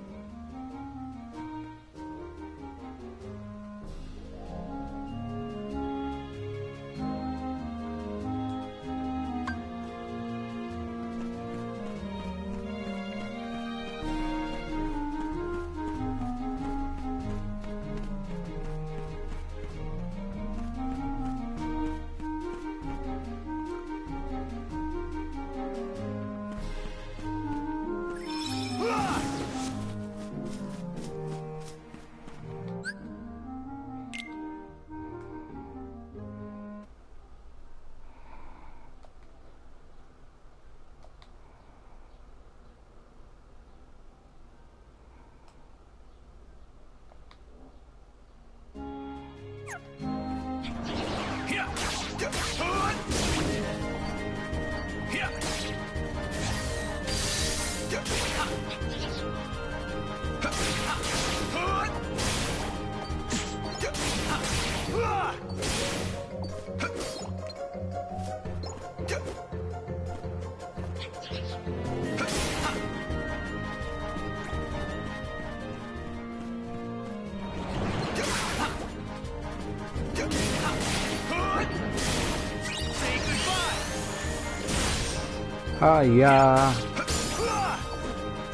Hiya.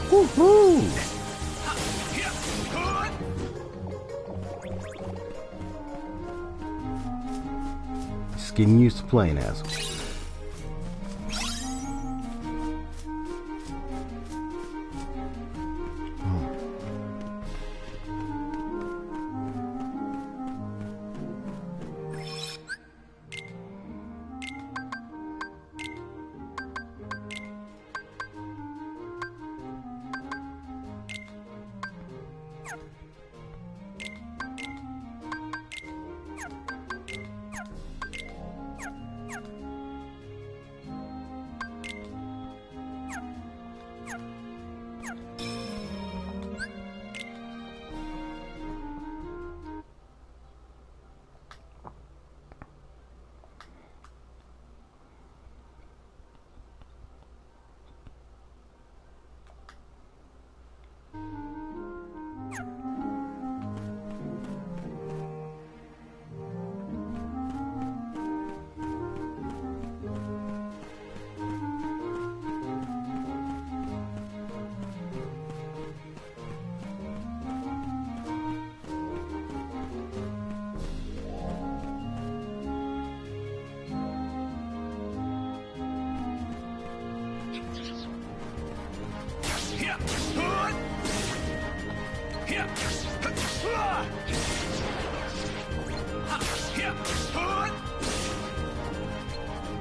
Woohoo! Just getting used to playing as him.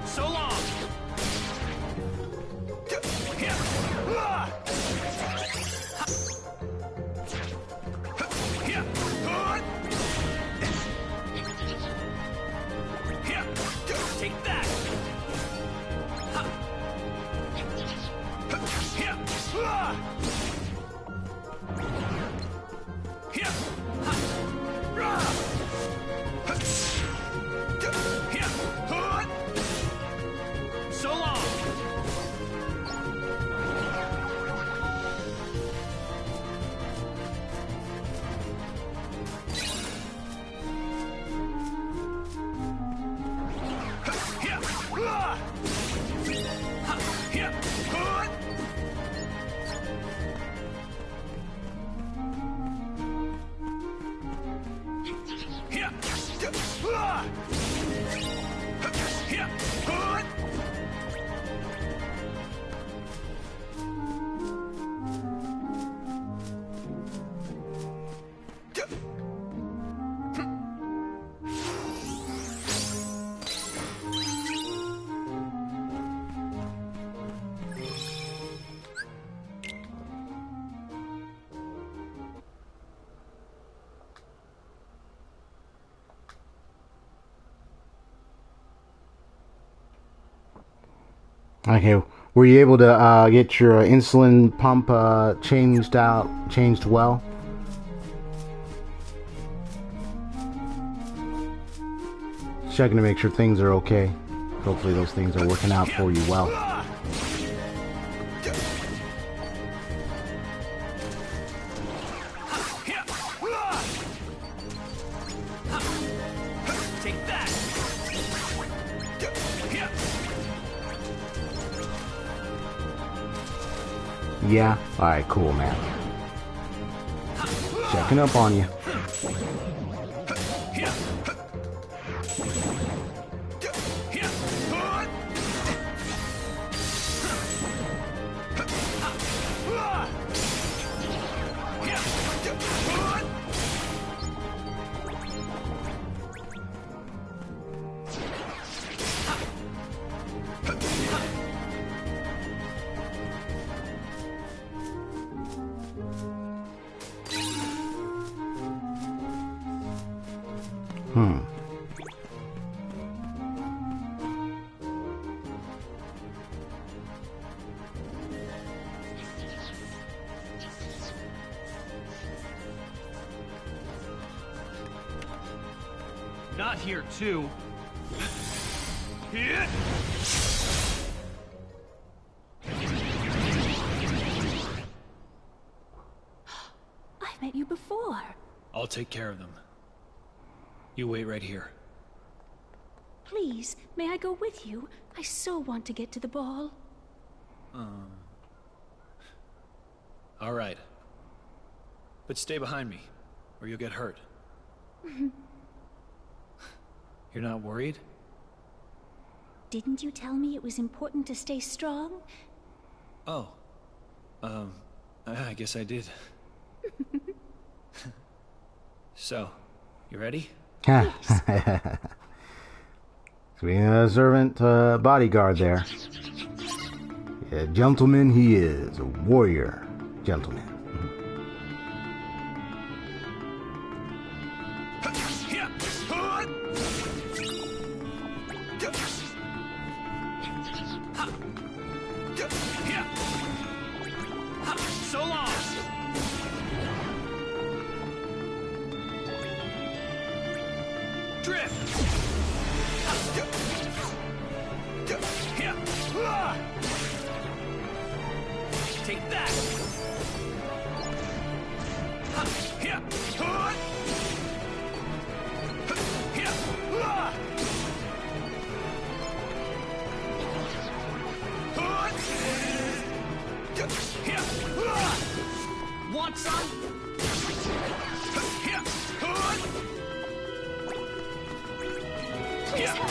So long. Take that. So long. Okay, were you able to get your insulin pump changed well? Checking to make sure things are okay. Hopefully those things are working out for you well. Take that. Yeah? Alright, cool, man. Checking up on you. Not here, too. I've met you before. I'll take care of them. You wait right here. Please, may I go with you? I so want to get to the ball. All right. But stay behind me, or you'll get hurt. You're not worried? Didn't you tell me it was important to stay strong? Oh. I guess I did. So, you ready? Being a servant bodyguard there. Yeah, gentleman he is. A warrior gentleman. So long! Drift! Take that! Want some? Please help.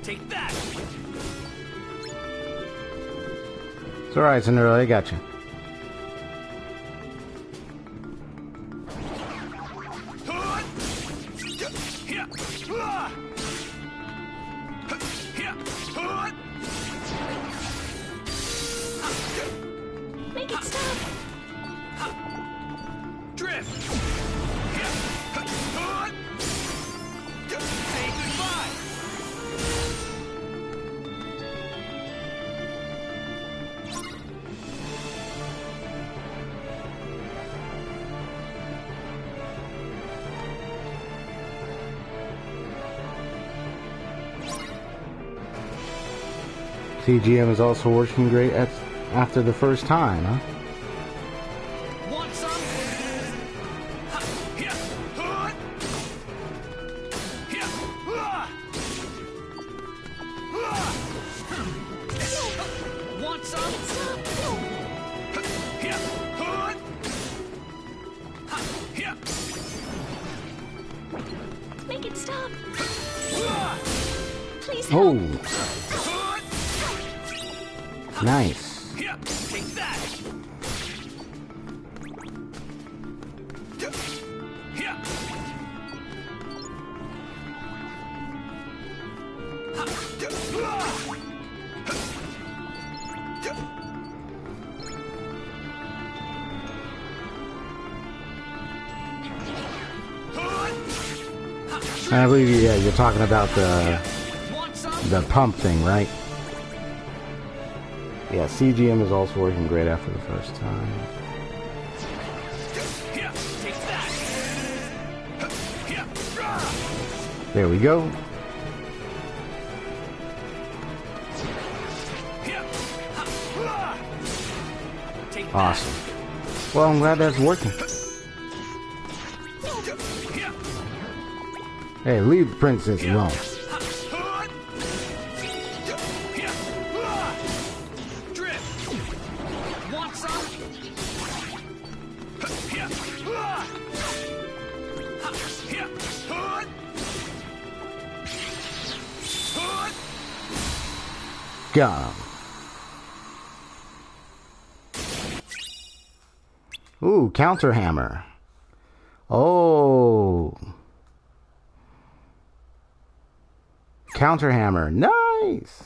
Take that! It's alright, Cinderella, I got you. Make it stop. Drift! Say goodbye! CGM is also working great after the first time, huh? Want some? Want some? Make it stop. Please help. Oh, nice. Take that! I believe yeah, you're talking about the pump thing, right? Yeah, CGM is also working great after the first time. There we go. Awesome. Well, I'm glad that's working. Hey, leave the princess alone. Got him. Ooh, counter hammer. Oh. Counter hammer. Nice.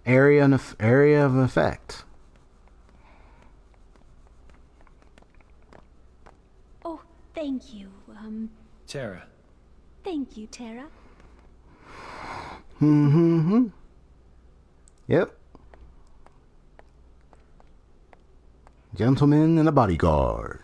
Area of effect. Oh, thank you. Terra. Thank you, Terra. Mm-hmm. Yep. Gentleman and a bodyguard.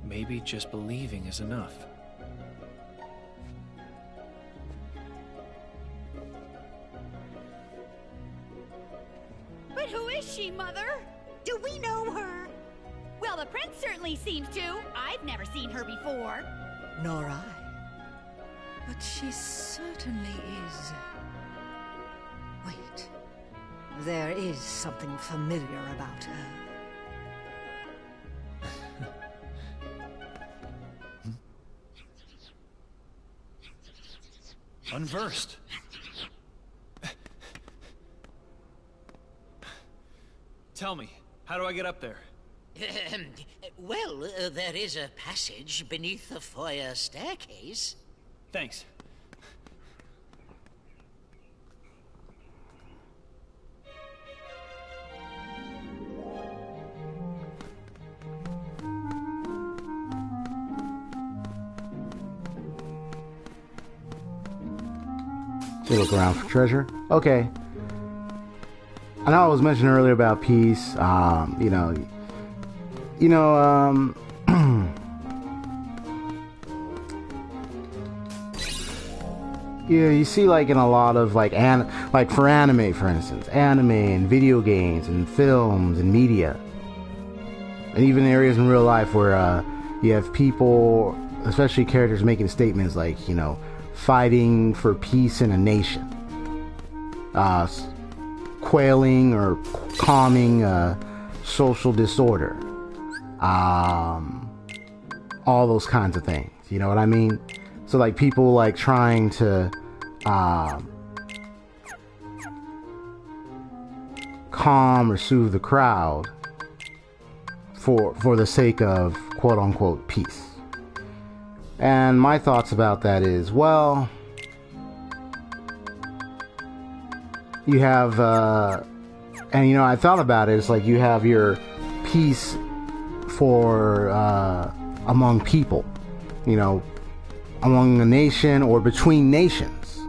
maybe just believing is enough. But who is she, Mother? Do we know her? Well, the prince certainly seems to. I've never seen her before. Nor I. But she certainly is. Wait. There is something familiar about her. Unversed. Tell me, how do I get up there? Well, there is a passage beneath the foyer staircase. Thanks. So look around for treasure. Okay. I know I was mentioning earlier about peace. Yeah, you see, like, in a lot of, like for anime, for instance, anime and video games and films and media, and even areas in real life where you have people, especially characters, making statements like, fighting for peace in a nation, quelling or calming social disorder, all those kinds of things. You know what I mean? So, like, people, like, trying to calm or soothe the crowd for the sake of quote-unquote peace. And my thoughts about that is, well, you have, and I thought about it, it's like you have your peace for, among people, among a nation or between nations,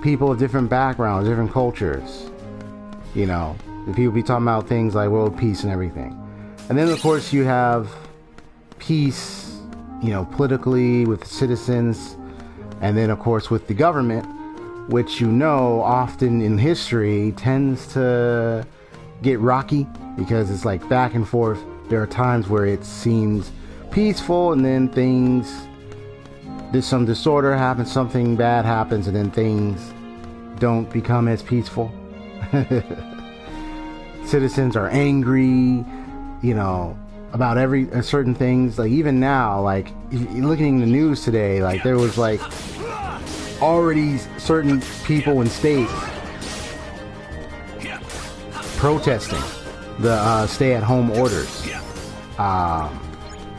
people of different backgrounds, different cultures, the people be talking about things like world peace and everything. And then, of course, you have peace, politically with citizens, and then, of course, with the government, which, often in history tends to get rocky because it's like back and forth. There are times where it seems peaceful, and then there's some disorder happens, something bad happens, and then things don't become as peaceful. Citizens are angry, about certain things. Like, even now, like, looking in the news today, like, there was, like, already certain people in states protesting the stay-at-home orders.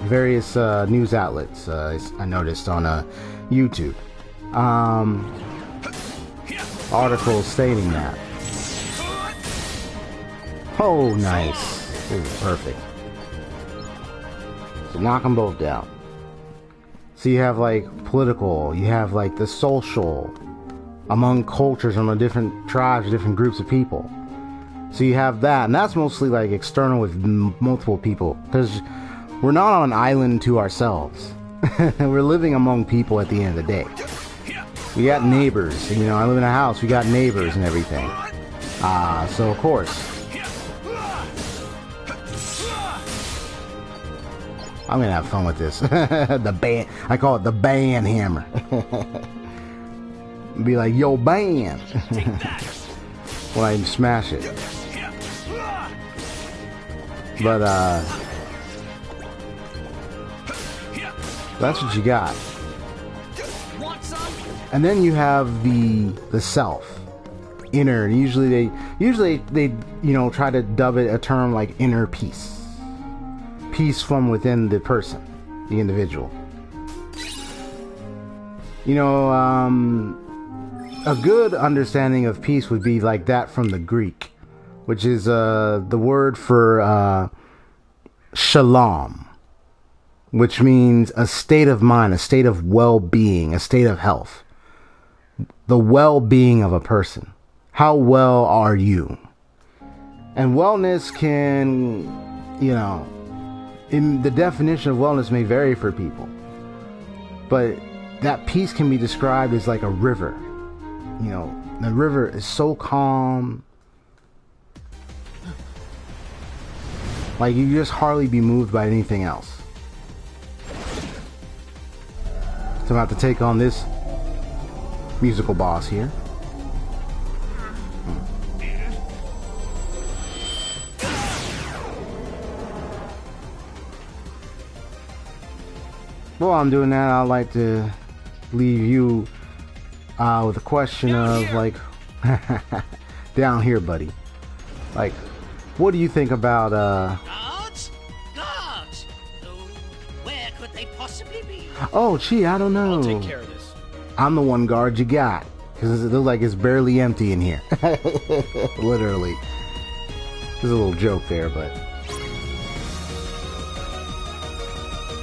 Various news outlets, I noticed on YouTube, articles stating that. Oh, nice. This is perfect. So knock them both down. So you have, like, political, you have, like, the social, among cultures, among different tribes, different groups of people. So you have that, and that's mostly, like, external with multiple people, because we're not on an island to ourselves. We're living among people at the end of the day. We got neighbors, I live in a house, we got neighbors and everything. So of course, I'm gonna have fun with this. The band, I call it the band hammer. Be like, yo, band. When I smash it. But that's what you got. And then you have the self, inner. Usually they try to dub it a term like inner peace. Peace from within the person, the individual. A good understanding of peace would be like that from the Greek, which is the word for shalom, which means a state of mind, a state of well-being, a state of health. The well-being of a person. How well are you? And wellness can, in the definition of wellness may vary for people, but that peace can be described as like a river. You know, the river is so calm, like you just hardly be moved by anything else. So I'm about to take on this musical boss here. While I'm doing that, I'd like to leave you with a question of like, down here, buddy. Like, what do you think about Guards? Guards! Where could they possibly be? Oh, gee, I don't know. I'll take care of this. I'm the one guard you got, because it looks like it's barely empty in here. Literally. There's a little joke there, but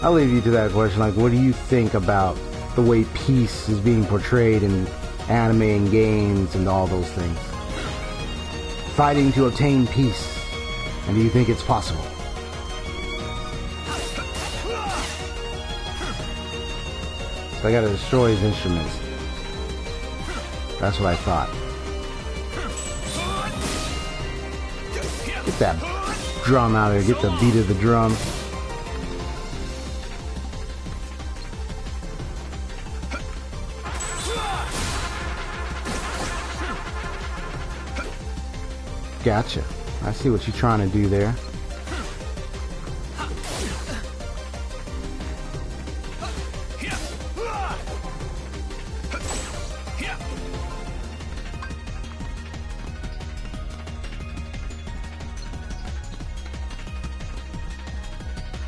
I'll leave you to that question. Like, what do you think about the way peace is being portrayed in anime and games and all those things? Fighting to obtain peace. And do you think it's possible? So I gotta destroy his instruments. That's what I thought. Get that drum out of here. Get the beat of the drum. Gotcha. I see what you're trying to do there.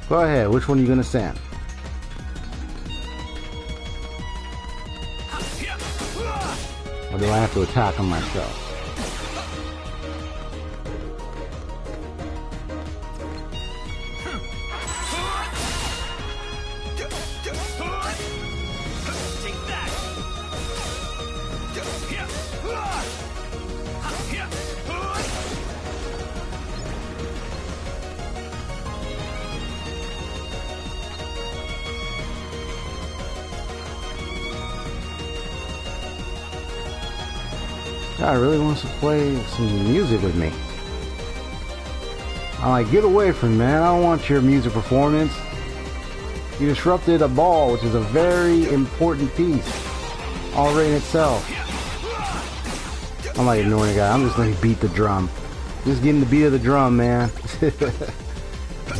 Go ahead. Which one are you going to send? Or do I have to attack him myself? God really wants to play some music with me. I'm like, get away from me, man. I don't want your music performance. You disrupted a ball, which is a very important piece already in itself. I'm like ignoring the guy. I'm just going to beat the drum. Just getting the beat of the drum, man.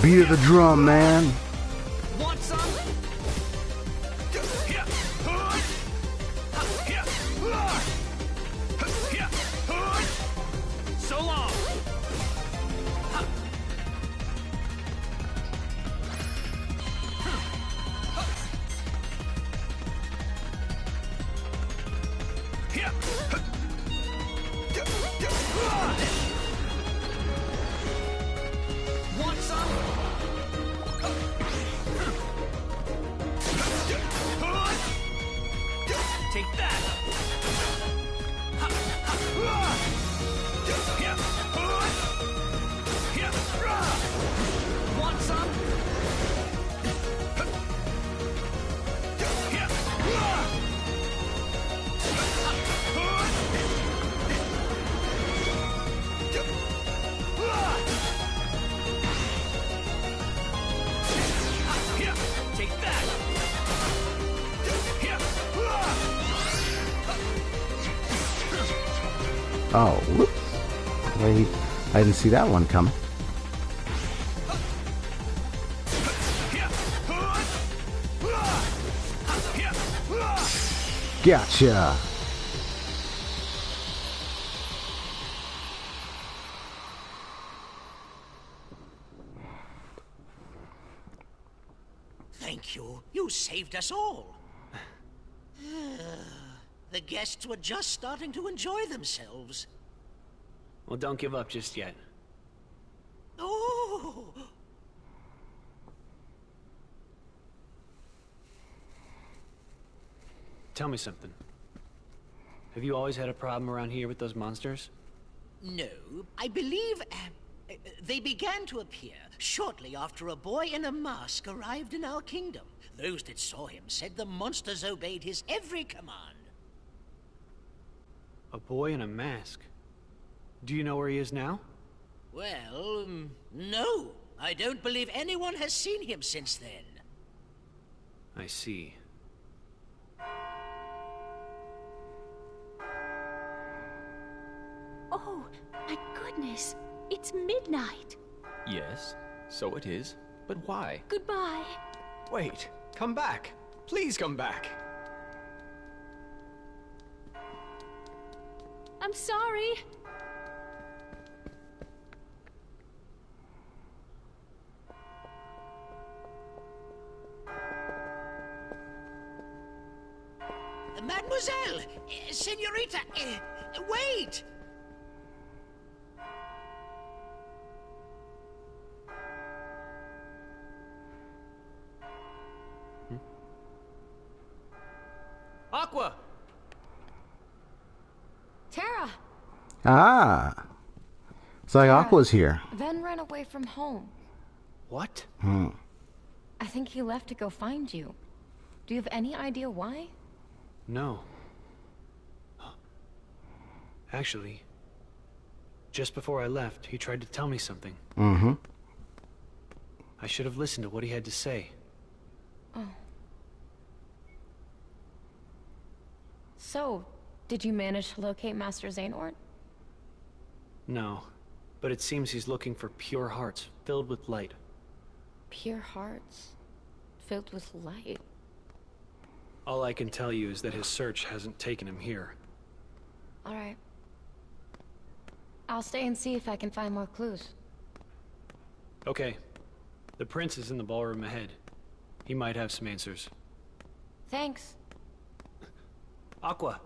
Beat of the drum, man. Want some? So long. Want some? Take that. Want some? Take that. Oh, whoops. I didn't see that one coming. Gotcha. Thank you. You saved us all. The guests were just starting to enjoy themselves. Well, don't give up just yet. Oh! Tell me something. Have you always had a problem around here with those monsters? No, I believe They began to appear shortly after a boy in a mask arrived in our kingdom. Those that saw him said the monsters obeyed his every command. A boy in a mask? Do you know where he is now? Well, no. I don't believe anyone has seen him since then. I see. Oh, my goodness. It's midnight. Yes, so it is. But why? Goodbye. Wait, come back. Please come back. I'm sorry. Mademoiselle! Senorita! Wait! Aqua! Terra! Ah. It's like Aqua's here. Ven ran away from home. What? I think he left to go find you. Do you have any idea why? No. Actually, just before I left, he tried to tell me something. Mm-hmm. I should have listened to what he had to say. Oh. So, did you manage to locate Master Xehanort? No, but it seems he's looking for pure hearts filled with light. Pure hearts filled with light? All I can tell you is that his search hasn't taken him here. All right. I'll stay and see if I can find more clues. Okay. The prince is in the ballroom ahead. He might have some answers. Thanks. Aqua.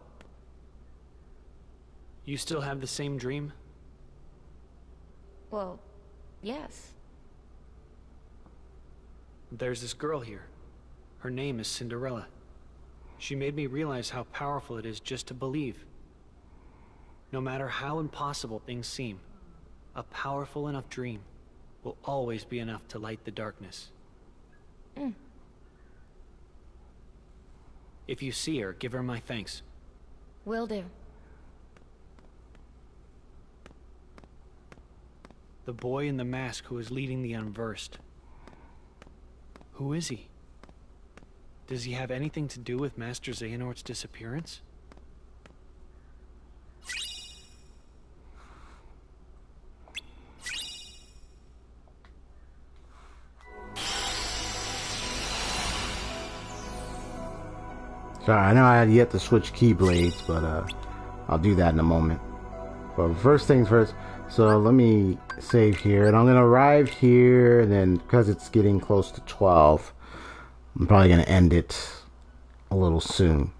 You still have the same dream? Well, yes. There's this girl here. Her name is Cinderella. She made me realize how powerful it is just to believe. No matter how impossible things seem, a powerful enough dream will always be enough to light the darkness. If you see her, give her my thanks. Will do. The boy in the mask who is leading the Unversed. Who is he? Does he have anything to do with Master Xehanort's disappearance? Sorry, I know I had yet to switch keyblades, but I'll do that in a moment. But first things first, so let me save here, and I'm gonna arrive here, and then because it's getting close to 12, I'm probably gonna end it a little soon.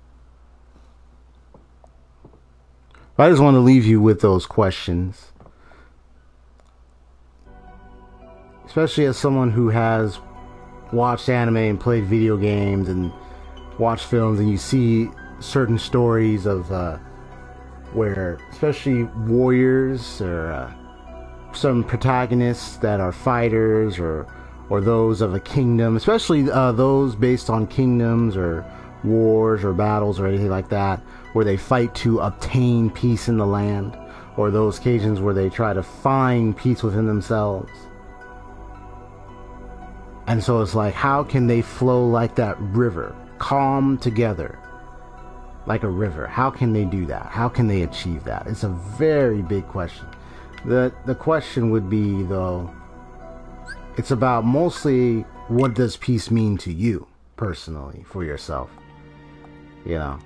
But I just want to leave you with those questions, especially as someone who has watched anime and played video games and watch films, and you see certain stories of where especially warriors or some protagonists that are fighters or those of a kingdom, especially those based on kingdoms or wars or battles or anything like that, where they fight to obtain peace in the land, or those occasions where they try to find peace within themselves. And so it's like, how can they flow like that river, calm together like a river? How can they do that? How can they achieve that? It's a very big question. The question would be, though, it's about mostly, what does peace mean to you personally, for yourself? You know,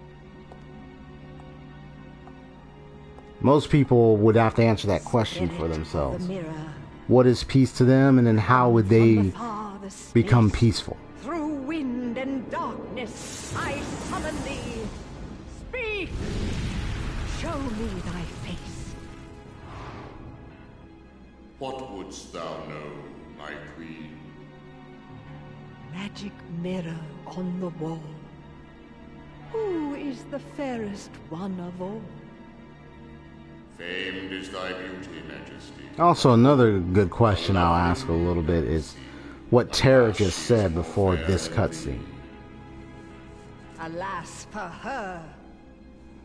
most people would have to answer that question for themselves. What is peace to them, and then how would they become peaceful? Through wind and darkness, I summon thee. Speak! Show me thy face. What wouldst thou know, my queen? Magic mirror on the wall. Who is the fairest one of all? Famed is thy beauty, Majesty. Also, another good question I'll ask a little bit is what Terra just said before this cutscene. Alas for her.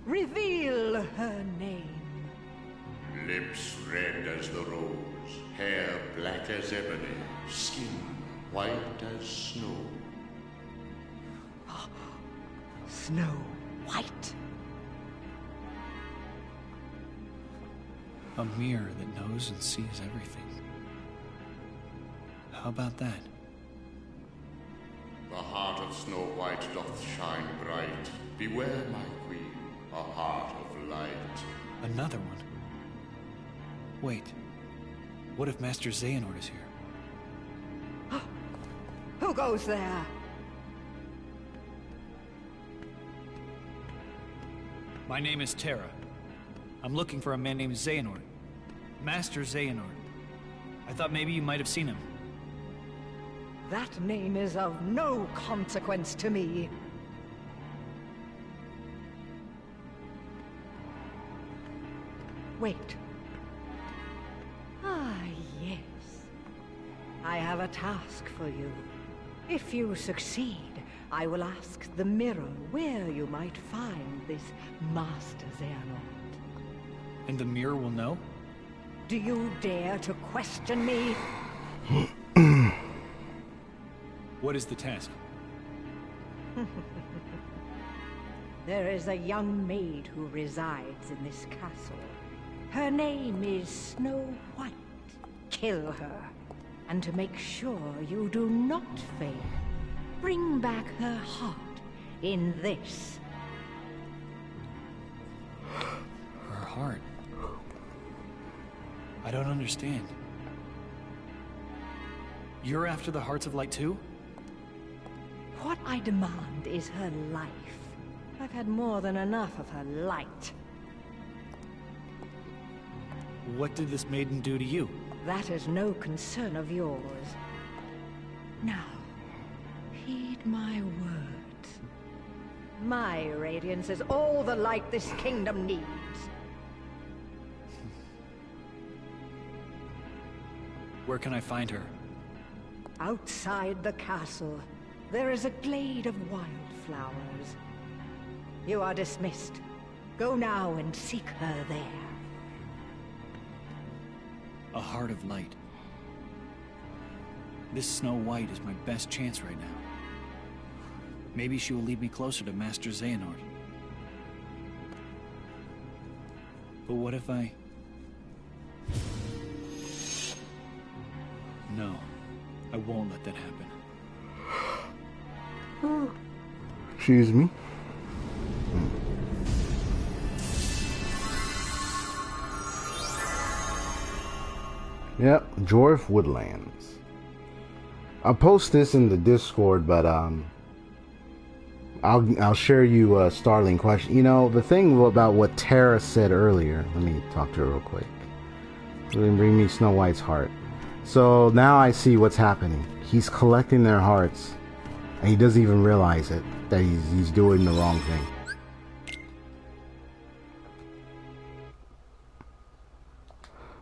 Reveal her name. Lips red as the rose, hair black as ebony, skin white as snow. Snow White. A mirror that knows and sees everything. How about that? The heart of Snow White doth shine bright. Beware, my queen, a heart of light. Another one? Wait. What if Master Xehanort is here? Who goes there? My name is Terra. I'm looking for a man named Xehanort. Master Xehanort. I thought maybe you might have seen him. That name is of no consequence to me. Wait. Ah, yes. I have a task for you. If you succeed, I will ask the mirror where you might find this Master Xehanort. And the mirror will know? Do you dare to question me? What is the task? There is a young maid who resides in this castle. Her name is Snow White. Kill her. And to make sure you do not fail, bring back her heart in this. Her heart? I don't understand. You're after the Hearts of Light too? What I demand is her life. I've had more than enough of her light. What did this maiden do to you? That is no concern of yours. Now, heed my words. My radiance is all the light this kingdom needs. Where can I find her? Outside the castle, there is a glade of wildflowers. You are dismissed. Go now and seek her there. A heart of light. This Snow White is my best chance right now. Maybe she will lead me closer to Master Xehanort. But what if I... No, I won't let that happen. Excuse me. Yep, Dwarf Woodlands. I'll post this in the Discord, but I'll share you a Starling question. You know, the thing about what Terra said earlier. Let me talk to her real quick. Bring me Snow White's heart. So now I see what's happening. He's collecting their hearts, and he doesn't even realize it, that he's doing the wrong thing.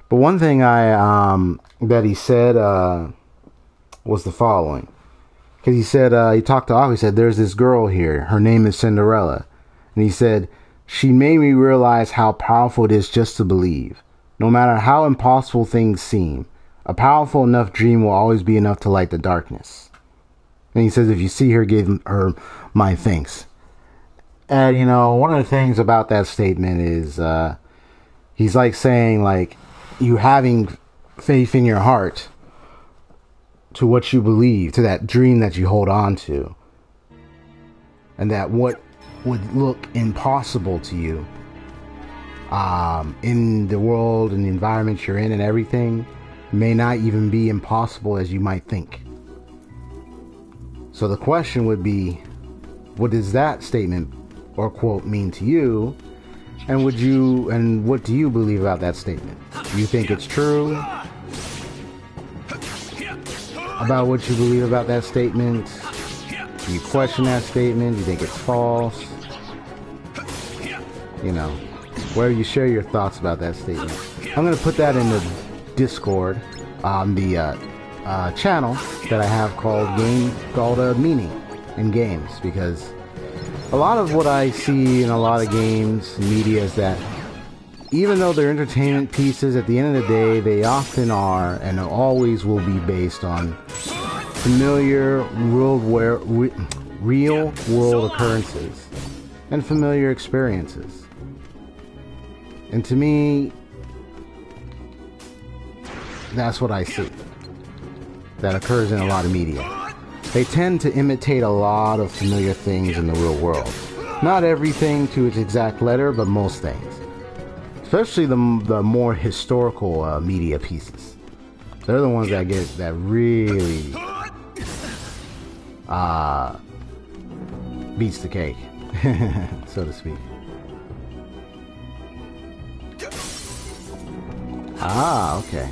But one thing that he said was the following. Because he said, he talked to Aqua, he said, there's this girl here, her name is Cinderella. And he said, she made me realize how powerful it is just to believe. No matter how impossible things seem, a powerful enough dream will always be enough to light the darkness. And he says, if you see her, give her my thanks. And, you know, one of the things about that statement is, he's like saying, like, you having faith in your heart to what you believe, to that dream that you hold on to. And that what would look impossible to you, in the world and the environment you're in and everything, may not even be impossible as you might think. So the question would be, what does that statement or quote mean to you? And what do you believe about that statement? Do you think it's true? About what you believe about that statement? Do you question that statement? Do you think it's false? You know. where you share your thoughts about that statement. I'm going to put that in the Discord on the channel that I have called Meaning in Games, because a lot of what I see in a lot of games and media is that even though they're entertainment pieces, at the end of the day, they often are and always will be based on familiar real world occurrences and familiar experiences. And to me, that's what I see that occurs in a lot of media. They tend to imitate a lot of familiar things in the real world. Not everything to its exact letter, but most things. Especially the more historical media pieces. They're the ones that really beats the cake, so to speak. Ah, okay.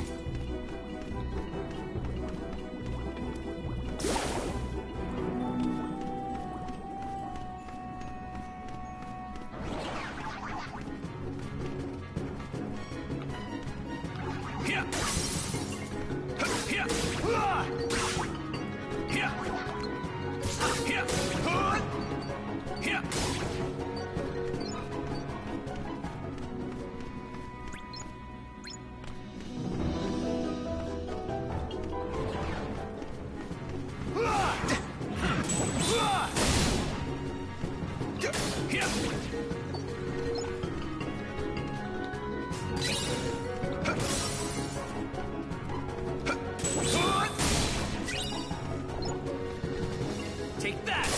Take that!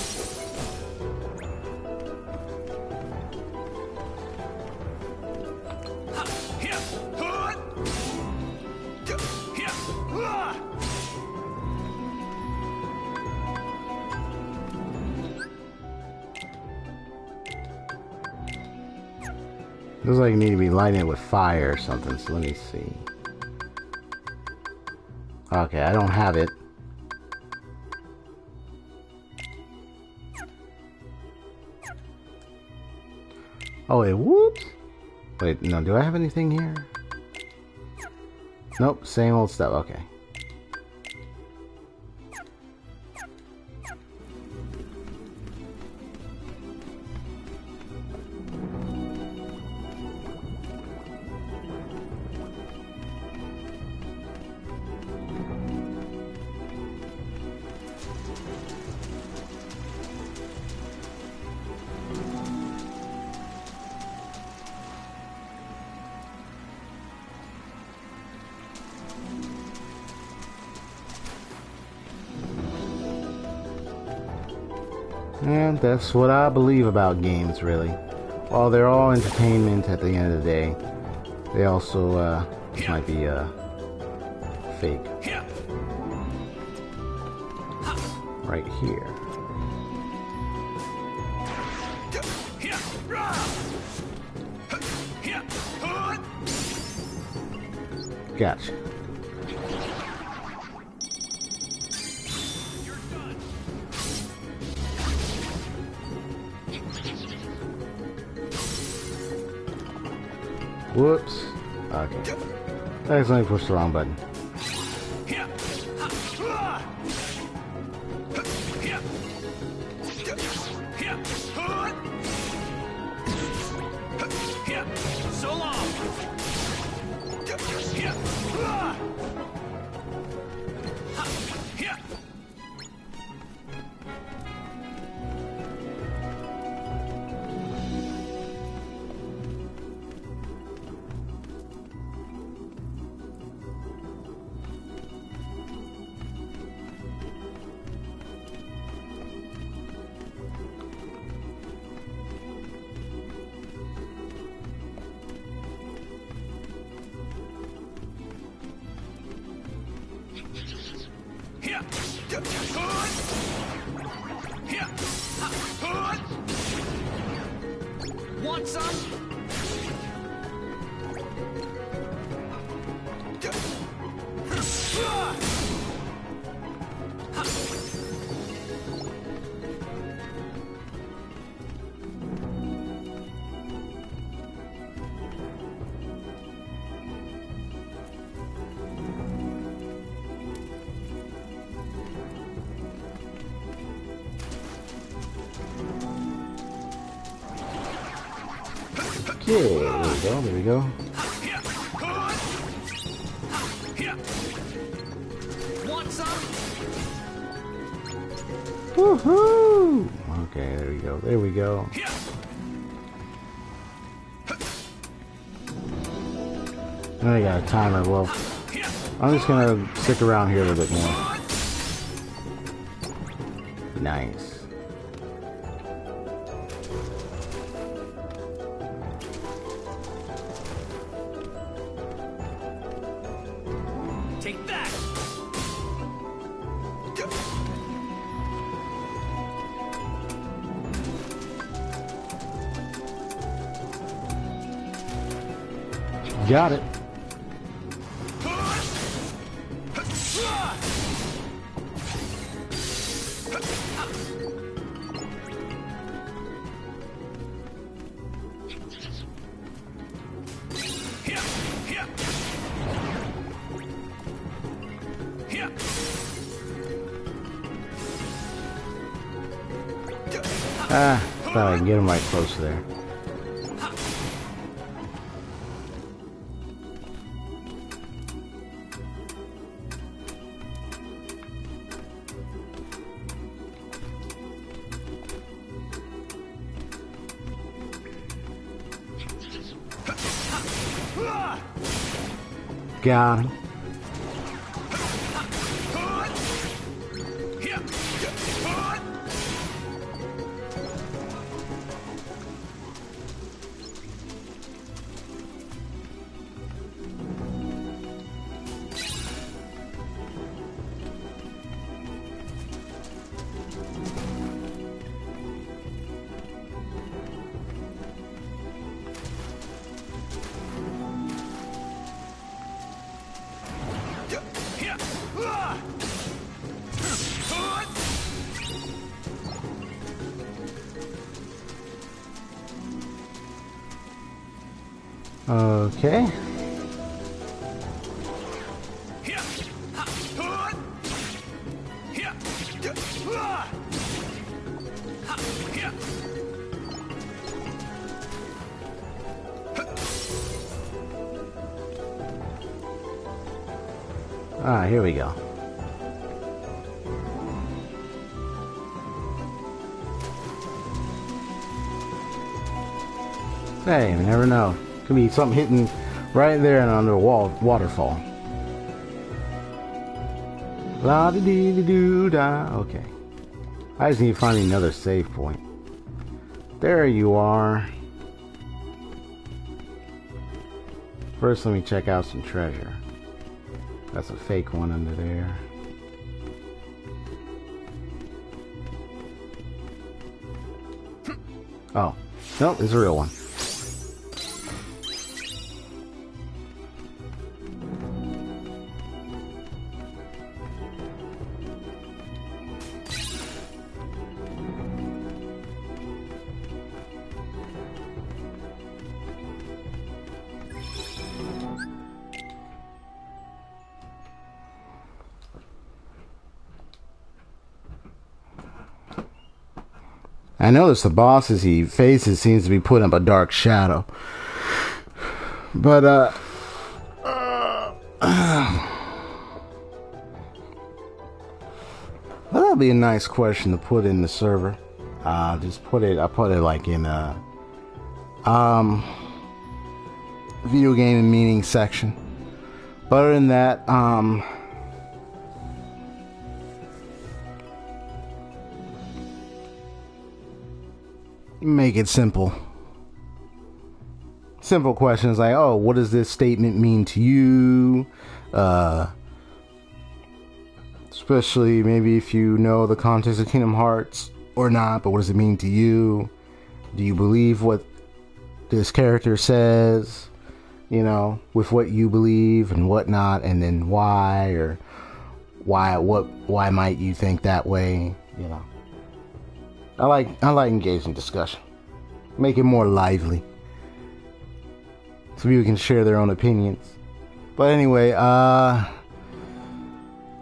Looks like you need to be lighting it with fire or something, so let me see. Okay, I don't have it. Oh wait, whoops! Wait, no, do I have anything here? Nope, same old stuff, okay. And that's what I believe about games, really. While they're all entertainment at the end of the day, they also might be fake. Right here. Gotcha. Whoops. Okay. I accidentally pushed the wrong button. So long! Want some? there we go, there we go. Want some? Woohoo! Okay, there we go, there we go. I got a timer. Well, I'm just gonna stick around here a little bit more. Nice. Take that. Got it. Thought I can get him right close there. Got him. Okay. Ah, here we go. Hey, you never know. Could be something hitting right there and under a waterfall. La di dee doo da. Okay. I just need to find another save point. There you are. First, let me check out some treasure. That's a fake one under there. Oh, no, it's a real one. I notice the bosses he faces seems to be putting up a dark shadow. But, well, that'll be a nice question to put in the server. I put it like in a, video game and meaning section. But other than that, make it simple. Simple questions like, oh, what does this statement mean to you? Especially maybe if you know the context of Kingdom Hearts or not, but what does it mean to you? Do you believe what this character says? You know, with what you believe and whatnot, and then why, or why might you think that way? You know. I like engaging discussion. Make it more lively. So people can share their own opinions. But anyway, I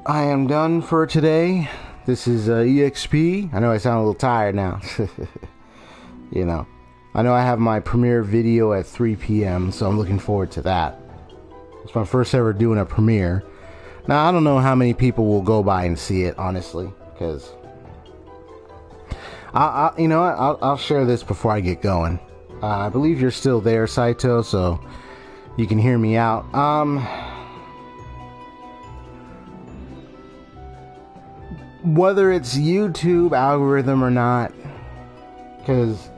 am done for today. This is EXP. I know I sound a little tired now. You know. I know I have my premiere video at 3 p.m., so I'm looking forward to that. It's my first ever doing a premiere. Now, I don't know how many people will go by and see it, honestly, because I'll share this before I get going. I believe you're still there, Saito, so you can hear me out. Whether it's YouTube algorithm or not, because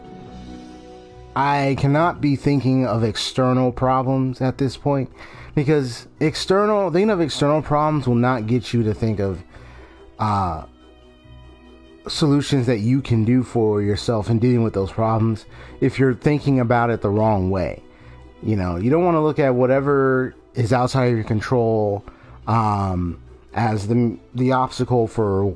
I cannot be thinking of external problems at this point, because thinking of external problems will not get you to think of solutions that you can do for yourself in dealing with those problems if you're thinking about it the wrong way. You don't want to look at whatever is outside of your control as the obstacle for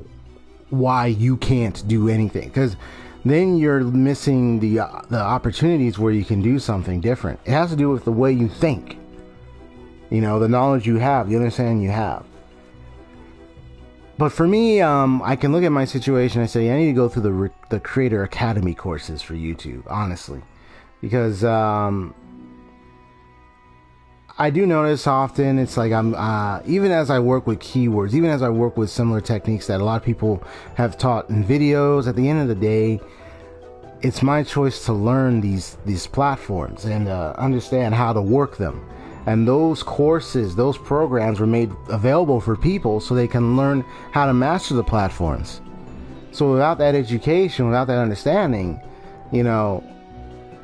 why you can't do anything, because then you're missing the opportunities where you can do something different. It has to do with the way you think, the knowledge you have, the understanding you have. But for me, I can look at my situation and say I need to go through the Creator Academy courses for YouTube, honestly, because I do notice often it's like I'm even as I work with keywords, even as I work with similar techniques that a lot of people have taught in videos, at the end of the day, it's my choice to learn these platforms and understand how to work them. And those courses, those programs were made available for people so they can learn how to master the platforms. So without that education, without that understanding, and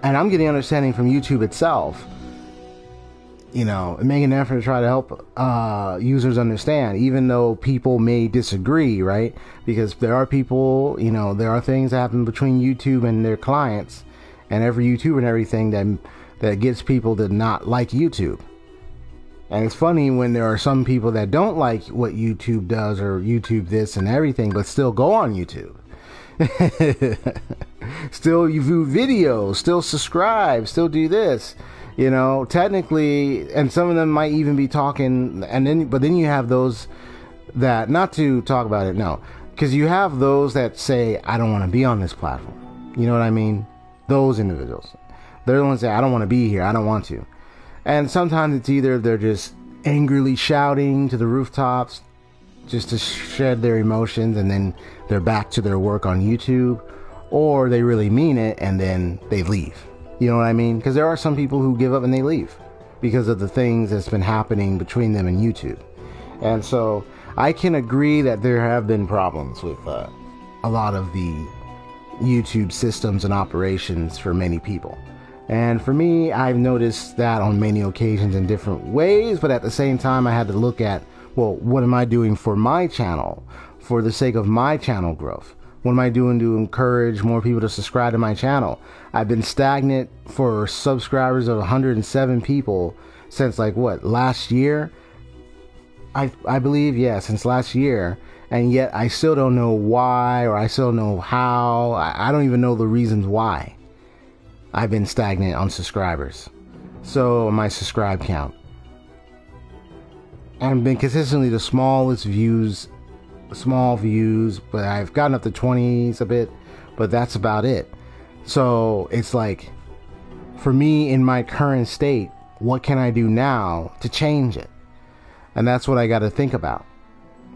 I'm getting understanding from YouTube itself, making an effort to try to help users understand, even though people may disagree, right? Because there are people, there are things that happen between YouTube and their clients, and every YouTuber and everything that gets people to not like YouTube. And it's funny when there are some people that don't like what YouTube does or YouTube this and everything, but still go on YouTube. Still you view videos, still subscribe, still do this. Technically, and some of them might even be talking, but then you have those that, not to talk about it, no, because you have those that say, I don't want to be on this platform. You know what I mean? Those individuals. They're the ones that I don't want to be here. I don't want to. And sometimes it's either they're just angrily shouting to the rooftops just to shed their emotions, and then they're back to their work on YouTube, or they really mean it and then they leave. You know what I mean? Because there are some people who give up and they leave because of the things that's been happening between them and YouTube. And so I can agree that there have been problems with a lot of the YouTube systems and operations for many people. And for me, I've noticed that on many occasions in different ways, but at the same time, I had to look at, well, what am I doing for my channel, for the sake of my channel growth? What am I doing to encourage more people to subscribe to my channel? I've been stagnant for subscribers of 107 people since last year? I believe, yeah, since last year. And yet I still don't know why, or I still don't know how. I don't even know the reasons why I've been stagnant on subscribers. So my subscribe count. I've been consistently the small views, but I've gotten up to 20s a bit, but that's about it. So it's like, for me in my current state, what can I do now to change it? And that's what I got to think about.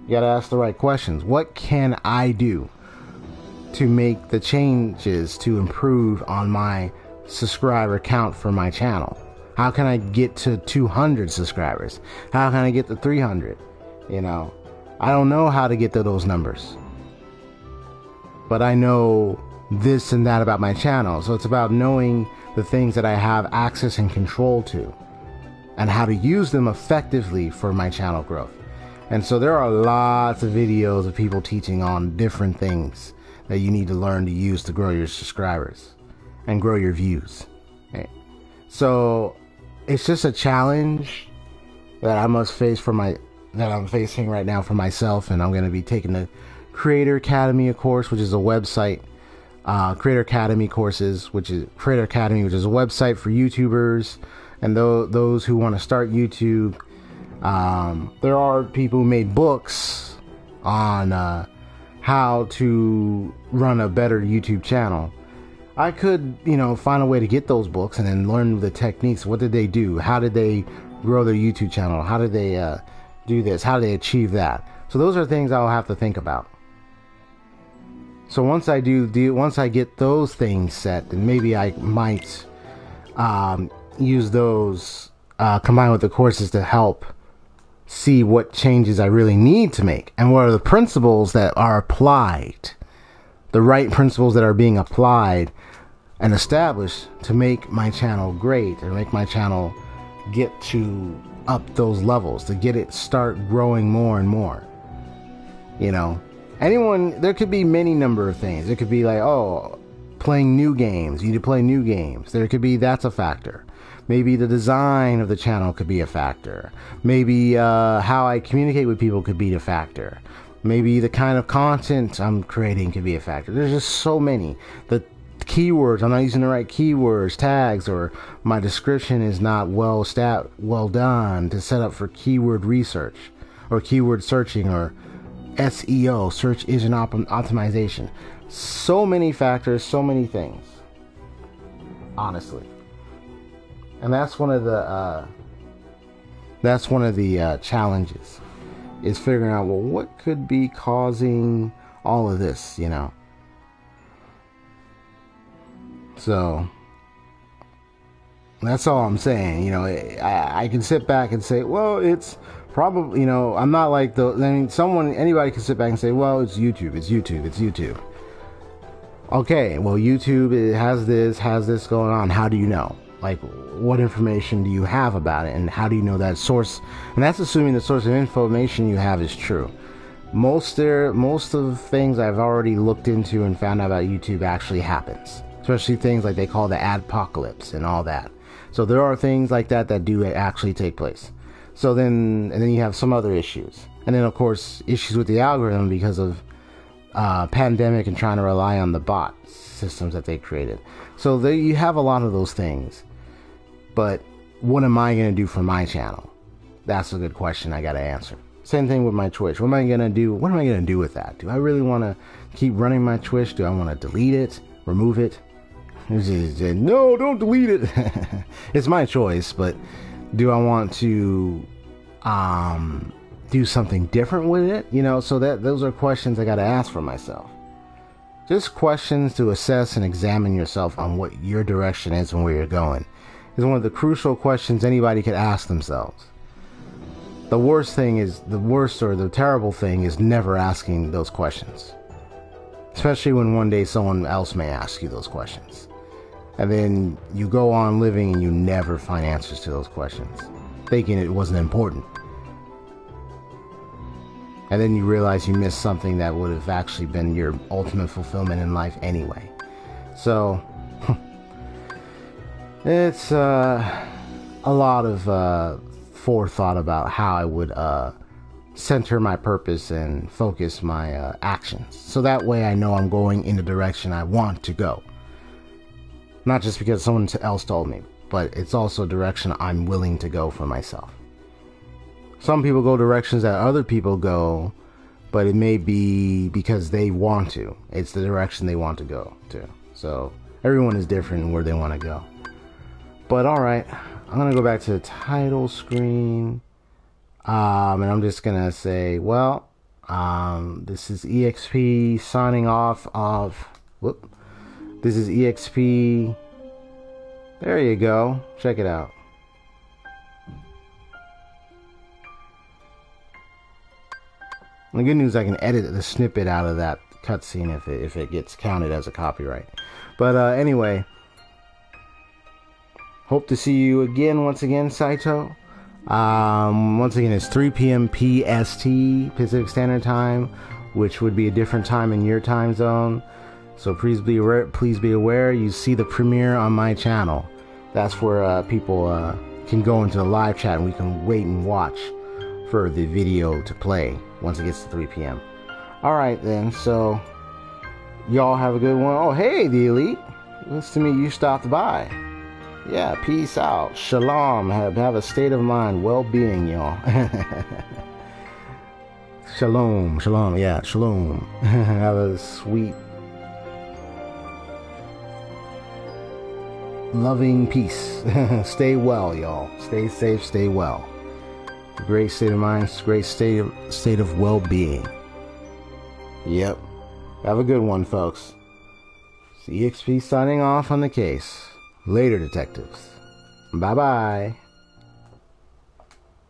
You got to ask the right questions. What can I do to make the changes to improve on my subscriber count for my channel? How can I get to 200 subscribers? How can I get to 300? I don't know how to get to those numbers, but I know this and that about my channel. So it's about knowing the things that I have access and control to, and how to use them effectively for my channel growth. And so there are lots of videos of people teaching on different things that you need to learn to use to grow your subscribers and grow your views. Okay. So it's just a challenge that I must face that I'm facing right now for myself, and I'm going to be taking the Creator Academy course, which is a website, Creator Academy courses, which is Creator Academy, which is a website for YouTubers and those who want to start YouTube. There are people who made books on how to run a better YouTube channel. I could, find a way to get those books and then learn the techniques. What did they do? How did they grow their YouTube channel? How did they do this? How did they achieve that? So those are things I'll have to think about. So once I once I get those things set, then maybe I might use those combined with the courses to help see what changes I really need to make and what are the principles that are applied, the right principles that are being applied and established to make my channel great and make my channel get to up those levels, to get it start growing more and more. There could be many number of things. It could be like, playing new games. You need to play new games. There could be, that's a factor. Maybe the design of the channel could be a factor. Maybe how I communicate with people could be a factor. Maybe the kind of content I'm creating could be a factor. There's just so many. The keywords, I'm not using the right keywords, tags, or my description is not well done to set up for keyword research or keyword searching or SEO, search engine optimization. So many factors, so many things. Honestly. And that's one of the challenges, is figuring out, well, what could be causing all of this, So that's all I'm saying. I can sit back and say, well, it's probably, I'm not like anybody can sit back and say, well, it's YouTube. Okay, well, YouTube, it has this going on. How do you know? Like, what information do you have about it, and how do you know that source? And that's assuming the source of information you have is true. Most of the things I've already looked into and found out about YouTube actually happens, especially things like they call the adpocalypse and all that. So there are things like that do actually take place. So then you have some other issues, and then of course issues with the algorithm because of pandemic and trying to rely on the bot systems that they created. So you have a lot of those things. But what am I going to do for my channel? That's a good question I got to answer. Same thing with my Twitch. What am I going to do? What am I going to do with that? Do I really want to keep running my Twitch? Do I want to delete it? Remove it? No, don't delete it. It's my choice, but do I want to do something different with it? So those are questions I got to ask for myself. Just questions to assess and examine yourself on what your direction is and where you're going. Is one of the crucial questions anybody could ask themselves. The terrible thing is never asking those questions. Especially when one day someone else may ask you those questions. And then you go on living and you never find answers to those questions, thinking it wasn't important. And then you realize you missed something that would have actually been your ultimate fulfillment in life anyway. So it's a lot of forethought about how I would center my purpose and focus my actions. So that way I know I'm going in the direction I want to go. Not just because someone else told me, but it's also a direction I'm willing to go for myself. Some people go directions that other people go, but it may be because they want to. It's the direction they want to go to. So everyone is different in where they want to go. But alright, I'm going to go back to the title screen. And I'm just going to say, well, this is EXP signing off of... This is EXP... There you go. Check it out. The good news, I can edit the snippet out of that cutscene if it gets counted as a copyright. But anyway, hope to see you again, once again, Saito. Once again, it's 3 p.m. PST, Pacific Standard Time, which would be a different time in your time zone. So please be aware. You see the premiere on my channel. That's where people can go into the live chat and we can wait and watch for the video to play once it gets to 3 p.m. Alright then, so y'all have a good one. Oh, hey, the Elite. Nice to meet you stopped by. Yeah, peace out. Shalom. Have a state of mind, well-being, y'all. Shalom. Yeah, shalom. Have a sweet loving peace. Stay well, y'all. Stay safe, stay well. Great state of mind, great state of well-being. Yep. Have a good one, folks. EXP signing off on the case. Later, detectives. Bye-bye.